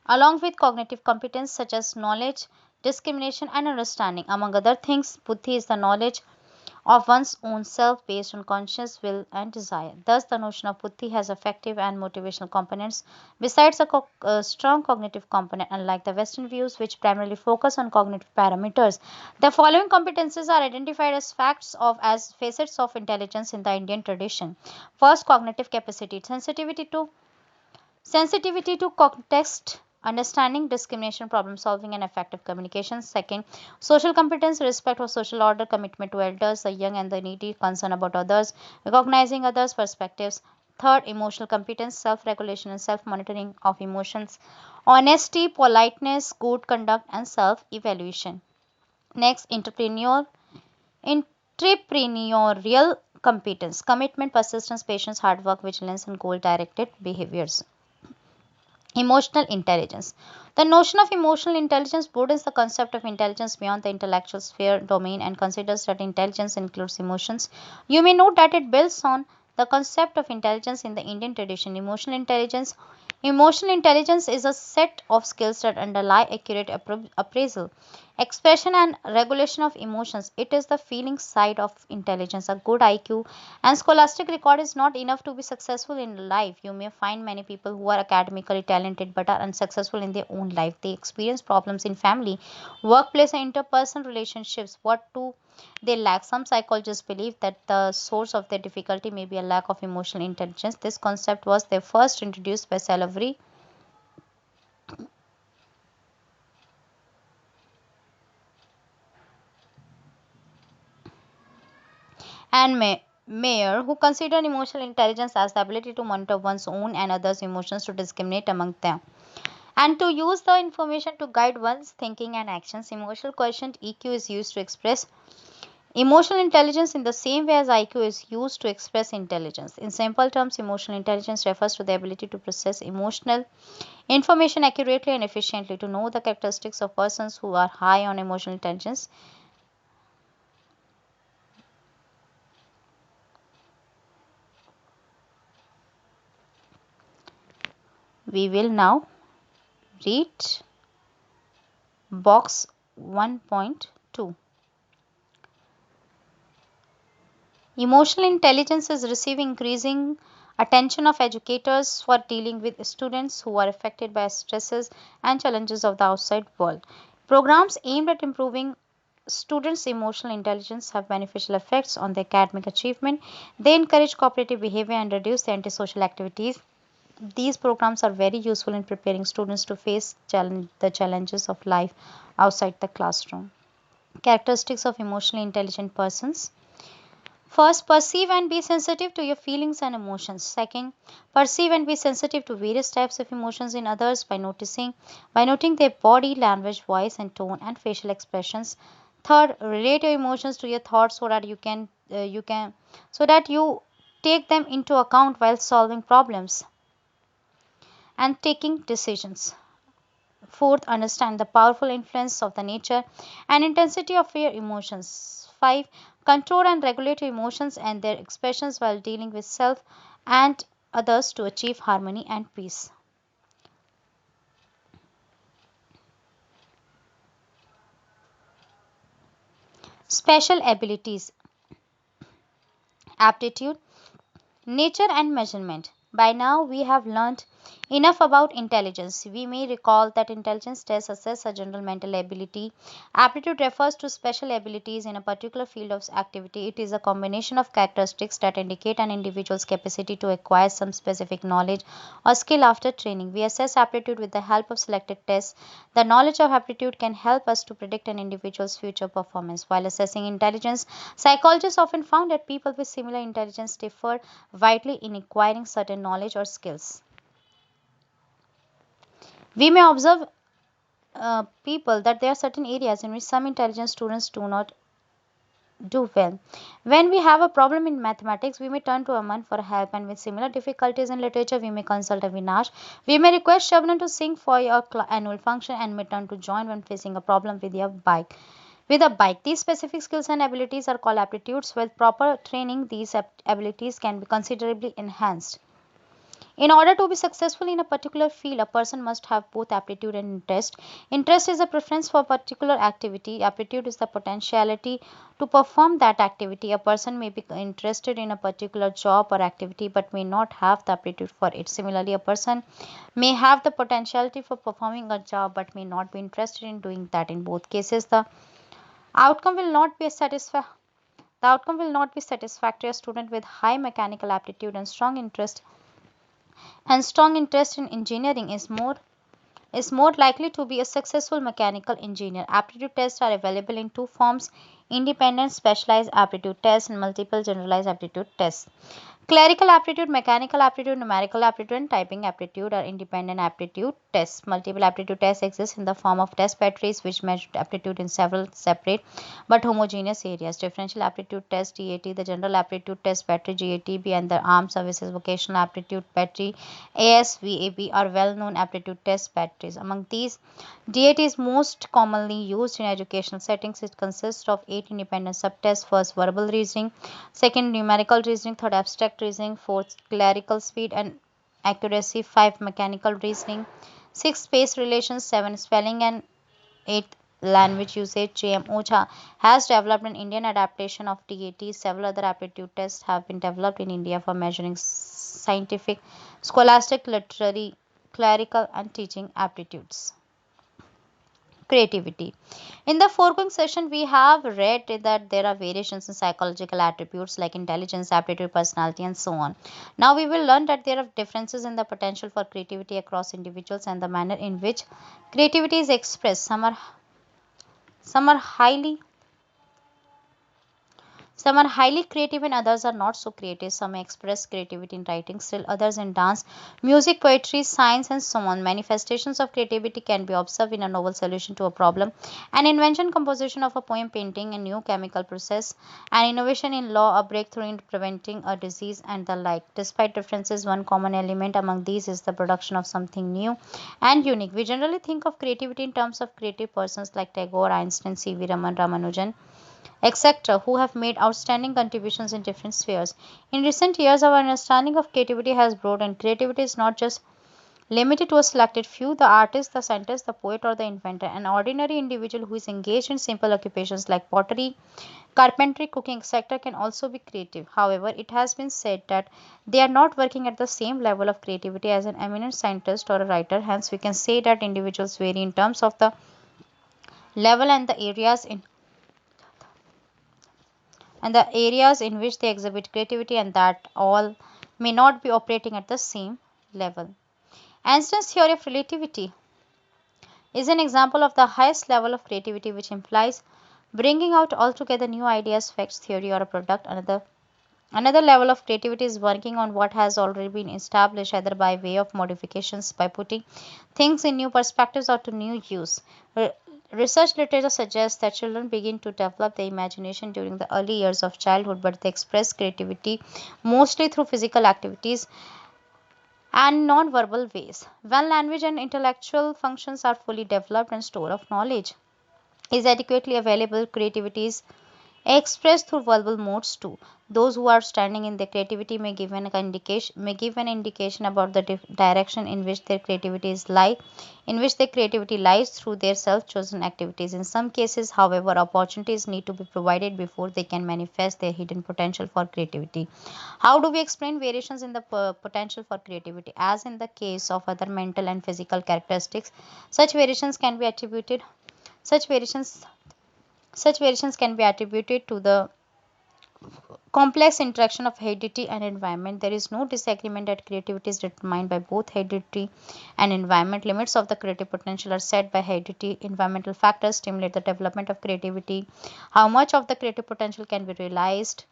along with cognitive competence such as knowledge, discrimination, and understanding. Among other things, buddhi is the knowledge of one's own self based on conscious will and desire. Thus, the notion of buddhi has affective and motivational components besides a strong cognitive component. Unlike the Western views, which primarily focus on cognitive parameters, the following competences are identified as as facets of intelligence in the Indian tradition. First, cognitive capacity, sensitivity to context, understanding, discrimination, problem solving, and effective communication. Second, social competence, respect for social order, commitment to elders, the young and the needy, concern about others, recognizing others' perspectives. Third, emotional competence, self regulation and self monitoring of emotions, honesty, politeness, good conduct, and self evaluation. Next, entrepreneurial competence, commitment, persistence, patience, hard work, vigilance, and goal directed behaviors. Emotional intelligence. The notion of emotional intelligence broadens the concept of intelligence beyond the intellectual sphere domain and considers that intelligence includes emotions. You may note that it builds on the concept of intelligence in the Indian tradition. Emotional intelligence is a set of skills that underlie accurate appraisal, expression, and regulation of emotions. It is the feeling side of intelligence. A good IQ and scholastic record is not enough to be successful in life. You may find many people who are academically talented but are unsuccessful in their own life. They experience problems in family, workplace, and interpersonal relationships. What do they lack? Some psychologists believe that the source of their difficulty may be a lack of emotional intelligence. This concept was their first introduced by Salavery and Mayer, who considered emotional intelligence as the ability to monitor one's own and others' emotions, to discriminate among them, and to use the information to guide one's thinking and actions. Emotional quotient EQ is used to express emotional intelligence in the same way as IQ is used to express intelligence. In simple terms, emotional intelligence refers to the ability to process emotional information accurately and efficiently. To know the characteristics of persons who are high on emotional intelligence, we will now read box 1.2. Emotional intelligence is receiving increasing attention of educators for dealing with students who are affected by stresses and challenges of the outside world. Programs aimed at improving students' emotional intelligence have beneficial effects on their academic achievement. They encourage cooperative behavior and reduce the antisocial activities. These programs are very useful in preparing students to face the challenges of life outside the classroom. Characteristics of emotionally intelligent persons. First, perceive and be sensitive to your feelings and emotions. Second, perceive and be sensitive to various types of emotions in others by noting their body language, voice and tone and facial expressions. Third, relate your emotions to your thoughts so that you can so that you take them into account while solving problems and taking decisions. Fourth, understand the powerful influence of the nature and intensity of your emotions. 5. Control and regulate your emotions and their expressions while dealing with self and others to achieve harmony and peace. Special abilities, aptitude, nature and measurement. By now, we have learned enough about intelligence. We may recall that intelligence tests assess a general mental ability. Aptitude refers to special abilities in a particular field of activity. It is a combination of characteristics that indicate an individual's capacity to acquire some specific knowledge or skill after training. We assess aptitude with the help of selected tests. The knowledge of aptitude can help us to predict an individual's future performance. While assessing intelligence, psychologists often found that people with similar intelligence differ vitally in acquiring certain knowledge or skills. We may observe people that there are certain areas in which some intelligent students do not do well. When we have a problem in mathematics, we may turn to Aman for help, and with similar difficulties in literature, we may consult Avinash. We may request Shabnam to sing for your annual function and may turn to John when facing a problem with your bike. With a bike, these specific skills and abilities are called aptitudes. With proper training, these abilities can be considerably enhanced. In order to be successful in a particular field, a person must have both aptitude and interest. Interest is a preference for a particular activity. Aptitude is the potentiality to perform that activity. A person may be interested in a particular job or activity but may not have the aptitude for it. Similarly, a person may have the potentiality for performing a job but may not be interested in doing that. In both cases, outcome will not be satisfa- the outcome will not be satisfactory. A student with high mechanical aptitude and strong interest in engineering is more likely to be a successful mechanical engineer. Aptitude tests are available in two forms: independent specialized aptitude tests and multiple generalized aptitude tests. Clerical aptitude, mechanical aptitude, numerical aptitude, and typing aptitude are independent aptitude tests. Multiple aptitude tests exist in the form of test batteries which measure aptitude in several separate but homogeneous areas. Differential aptitude test DAT, the general aptitude test battery GATB, and the Armed Services Vocational Aptitude Battery ASVAB are well-known aptitude test batteries. Among these, DAT is most commonly used in educational settings. It consists of 8 independent subtests. First, verbal reasoning; second, numerical reasoning; third, abstract reasoning; fourth, clerical speed and accuracy; 5, mechanical reasoning; 6, space relations; 7, spelling; and 8, language usage. JM Ocha has developed an Indian adaptation of DAT. Several other aptitude tests have been developed in India for measuring scientific, scholastic, literary, clerical, and teaching aptitudes. Creativity. In the foregoing session, we have read that there are variations in psychological attributes like intelligence, aptitude, personality, and so on. Now, we will learn that there are differences in the potential for creativity across individuals and the manner in which creativity is expressed. Some are highly creative and others are not so creative. Some express creativity in writing, still others in dance, music, poetry, science, and so on. Manifestations of creativity can be observed in a novel solution to a problem, an invention, composition of a poem, painting, a new chemical process, an innovation in law, a breakthrough in preventing a disease, and the like. Despite differences, one common element among these is the production of something new and unique. We generally think of creativity in terms of creative persons like Tagore, Einstein, C.V. Raman, Ramanujan, etc., who have made outstanding contributions in different spheres. In recent years, our understanding of creativity has broadened. Creativity is not just limited to a selected few: the artist, the scientist, the poet, or the inventor. An ordinary individual who is engaged in simple occupations like pottery, carpentry, cooking, etc., can also be creative. However, it has been said that they are not working at the same level of creativity as an eminent scientist or a writer. Hence, we can say that individuals vary in terms of the level and the areas in which they exhibit creativity, and that all may not be operating at the same level. Einstein's theory of relativity is an example of the highest level of creativity, which implies bringing out altogether new ideas, facts, theory, or a product. Another level of creativity is working on what has already been established, either by way of modifications, by putting things in new perspectives, or to new use. Re- Research literature suggests that children begin to develop their imagination during the early years of childhood, but they express creativity mostly through physical activities and non-verbal ways. When language and intellectual functions are fully developed and store of knowledge is adequately available, creativity is expressed through verbal modes too. Those who are standing in their creativity may give an indication about the direction in which their creativity lies through their self-chosen activities. In some cases, however, opportunities need to be provided before they can manifest their hidden potential for creativity. How do we explain variations in the potential for creativity? As in the case of other mental and physical characteristics, such variations can be attributed such variations such variations can be attributed to the complex interaction of heredity and environment. There is no disagreement that creativity is determined by both heredity and environment. Limits of the creative potential are set by heredity. Environmental factors stimulate the development of creativity. How much of the creative potential can be realized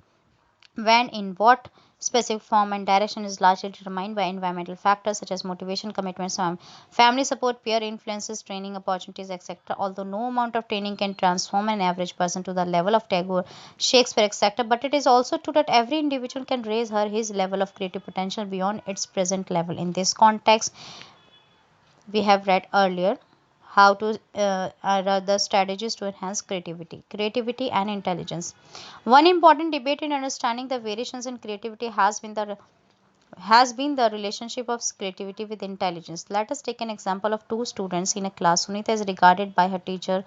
when, in what specific form and direction, is largely determined by environmental factors such as motivation, commitment, family support, peer influences, training opportunities, etc. Although no amount of training can transform an average person to the level of Tagore, Shakespeare, etc., but it is also true that every individual can raise his level of creative potential beyond its present level. In this context, we have read earlier how to are the strategies to enhance creativity and intelligence. One important debate in understanding the variations in creativity has been the has been the relationship of creativity with intelligence. Let us take an example of two students in a class. Sunita is regarded by her teachers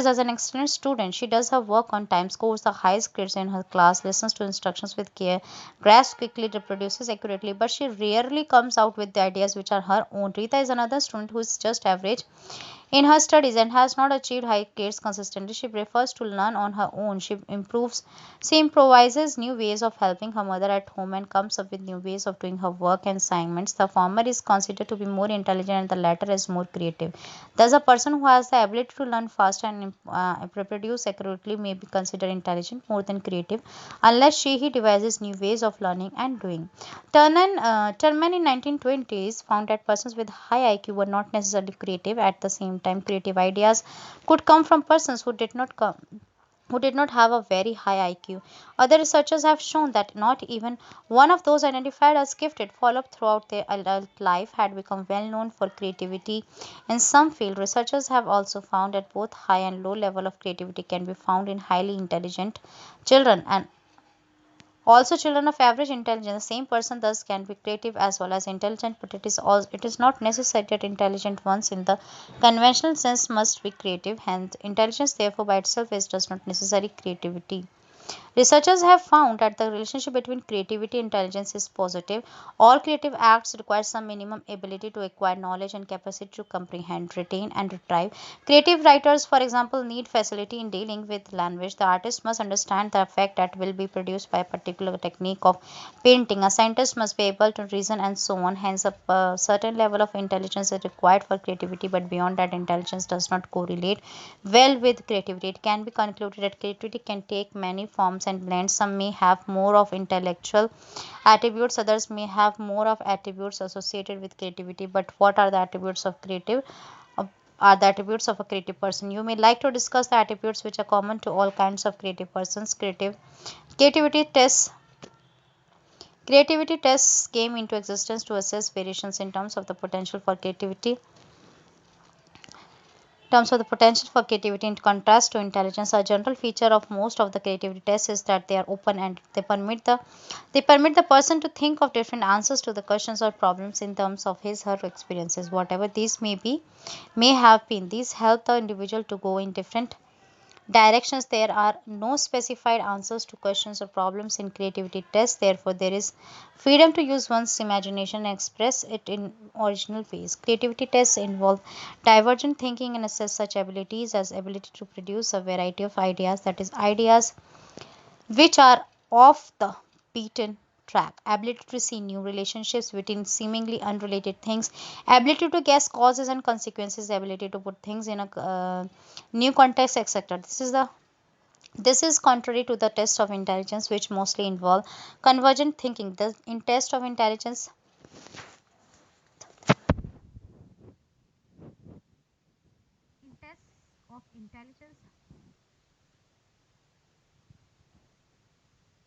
as an excellent student. She does her work on time, scores the highest grades in her class, listens to instructions with care, grasps quickly, reproduces accurately, but she rarely comes out with the ideas which are her own. Rita is another student who is just average in her studies and has not achieved high grades consistently. She prefers to learn on her own. She improvises new ways of helping her mother at home and comes up with new ways of doing her work and assignments. The former is considered to be more intelligent and the latter is more creative. Thus, a person who has the ability to learn fast and reproduce accurately may be considered intelligent more than creative, unless he devises new ways of learning and doing. Terman in 1920s found that persons with high IQ were not necessarily creative. At the same time, creative ideas could come from persons who did not have a very high IQ. Other researchers have shown that not even one of those identified as gifted followed throughout their adult life had become well known for creativity in some field. Researchers have also found that both high and low level of creativity can be found in highly intelligent children and also children of average intelligence. The same person thus can be creative as well as intelligent, but it is not necessary that intelligent ones in the conventional sense must be creative. Hence, intelligence therefore by itself is does not necessarily creativity. Researchers have found that the relationship between creativity and intelligence is positive. All creative acts require some minimum ability to acquire knowledge and capacity to comprehend, retain, and retrieve. Creative writers, for example, need facility in dealing with language. The artist must understand the effect that will be produced by a particular technique of painting. A scientist must be able to reason and so on. Hence, a certain level of intelligence is required for creativity, but beyond that, intelligence does not correlate well with creativity. It can be concluded that creativity can take many forms and blends. Some may have more of intellectual attributes, others may have more of attributes associated with creativity. But what are the attributes of creative? uh, Are the attributes of a creative person? You may like to discuss the attributes which are common to all kinds of creative persons. Creativity tests. Creativity tests came into existence to assess variations in terms of the potential for creativity in contrast to intelligence. A general feature of most of the creativity tests is that they are open and they permit the person to think of different answers to the questions or problems in terms of his her experiences, whatever these may have been. These help the individual to go in different directions. There are no specified answers to questions or problems in creativity tests. Therefore, there is freedom to use one's imagination and express it in original ways. Creativity tests involve divergent thinking and assess such abilities as ability to produce a variety of ideas, that is, ideas which are off the beaten track, ability to see new relationships between seemingly unrelated things, ability to guess causes and consequences, ability to put things in a new context, etc. This is contrary to the test of intelligence, which mostly involve convergent thinking. In test of intelligence, in tests of intelligence,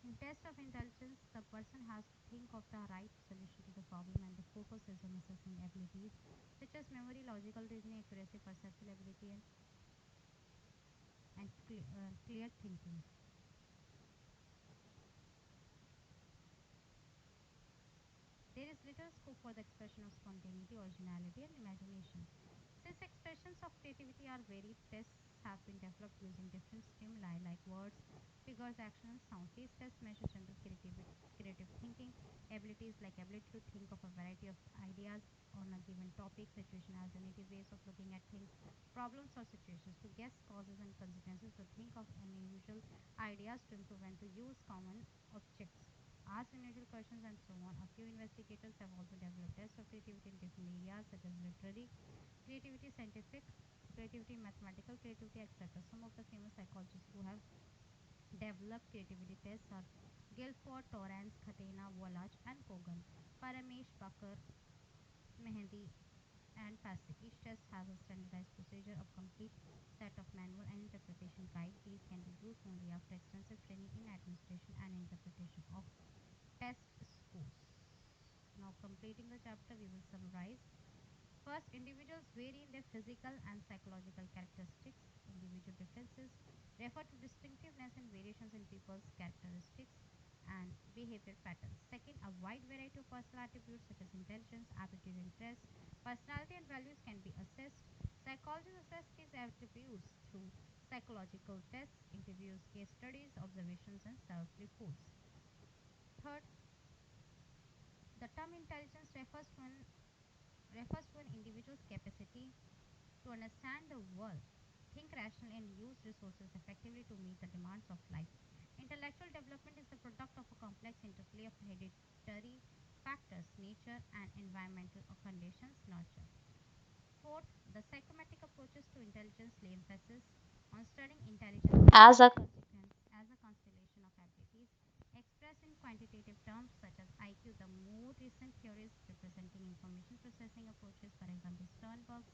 in test of intelligence, the person has to think of the right solution to the problem, and the focus is on assessing abilities such as memory, logical reasoning, accuracy, perceptual ability, and clear thinking. There is little scope for the expression of spontaneity, originality, and imagination. Since expressions of creativity are varied, tests have been developed using different stimuli like words, figures, action, and sound. These tests measure general creative thinking abilities like ability to think of a variety of ideas on a given topic, situation, alternative ways of looking at things, problems or situations, to guess causes and consequences, to think of unusual ideas, to improve and to use common objects, ask unusual questions, and so on. A few investigators have also developed tests of creativity in different areas such as literary creativity, scientific creativity, mathematical creativity, etc. Some of the famous psychologists who have developed creativity tests are Guilford, Torrance, Khatena, Wallach, and Kogan, Paramesh, Bakar, Mehendi, and Passy. Each test has a standardized procedure, a complete set of manual and interpretation guide. These can be used only after extensive training in administration and interpretation of test scores. Now, completing the chapter, we will summarize. First, individuals vary in their physical and psychological characteristics. Individual differences refer to distinctiveness and variations in people's characteristics and behavior patterns. Second, a wide variety of personal attributes such as intelligence, aptitude, interests, personality, and values can be assessed. Psychologists assess these attributes through psychological tests, interviews, case studies, observations, and self-reports. Third, the term intelligence refers to an individual's capacity to understand the world, think rationally, and use resources effectively to meet the demands of life. Intellectual development is the product of a complex interplay of hereditary factors, nature, and environmental conditions, nurture. Fourth, the psychometric approaches to intelligence lay emphasis on studying intelligence as a as a constellation of abilities expressed in quantitative terms such as IQ. The more recent theories representing information processing approaches, for example, Sternberg's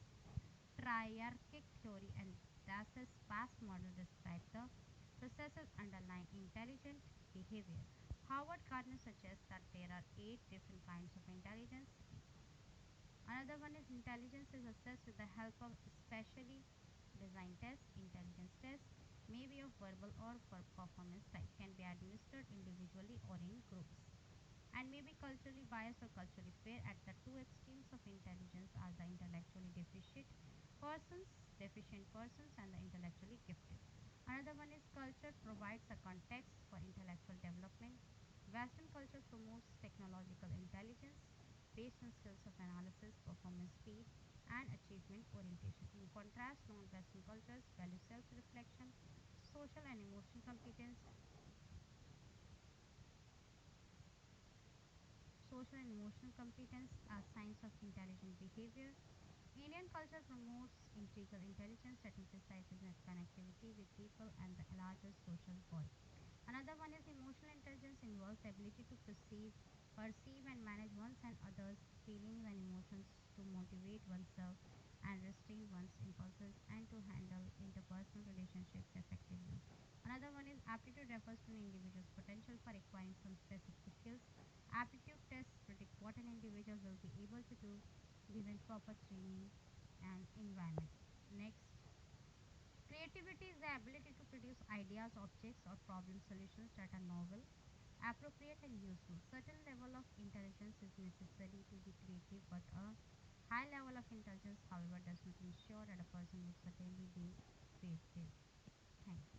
triarchic theory and Das's past model, describe the processes underlying intelligent behavior. Howard Gardner suggests that there are 8 different kinds of intelligence. Another one is intelligence is assessed with the help of specially designed tests. Intelligence tests may be of verbal or performance type, can be administered individually or in groups, and may be culturally biased or culturally fair. At the two extremes of intelligence are the intellectually persons, deficient persons, and the intellectually gifted. Another one is culture provides a context for intellectual development. Western culture promotes technological intelligence based on skills of analysis, performance, speed, and achievement orientation. In contrast, non-Western cultures value self-reflection, social and emotional competence, are signs of intelligent behavior. Indian culture promotes integral intelligence that emphasizes connectivity with people and the larger social world. Another one is emotional intelligence involves the ability to perceive and manage one's and others' feelings and emotions, to motivate oneself and restrain one's impulses, and to handle interpersonal relationships effectively. Another one is aptitude refers to an individual's potential for acquiring some specific skills. Aptitude tests predict what an individual will be able to do given proper training and environment. Next, creativity is the ability to produce ideas, objects, or problem solutions that are novel, appropriate, and useful. Certain level of intelligence is necessary to be creative, but a high level of intelligence, however, does not ensure that a person would certainly be creative. Thanks.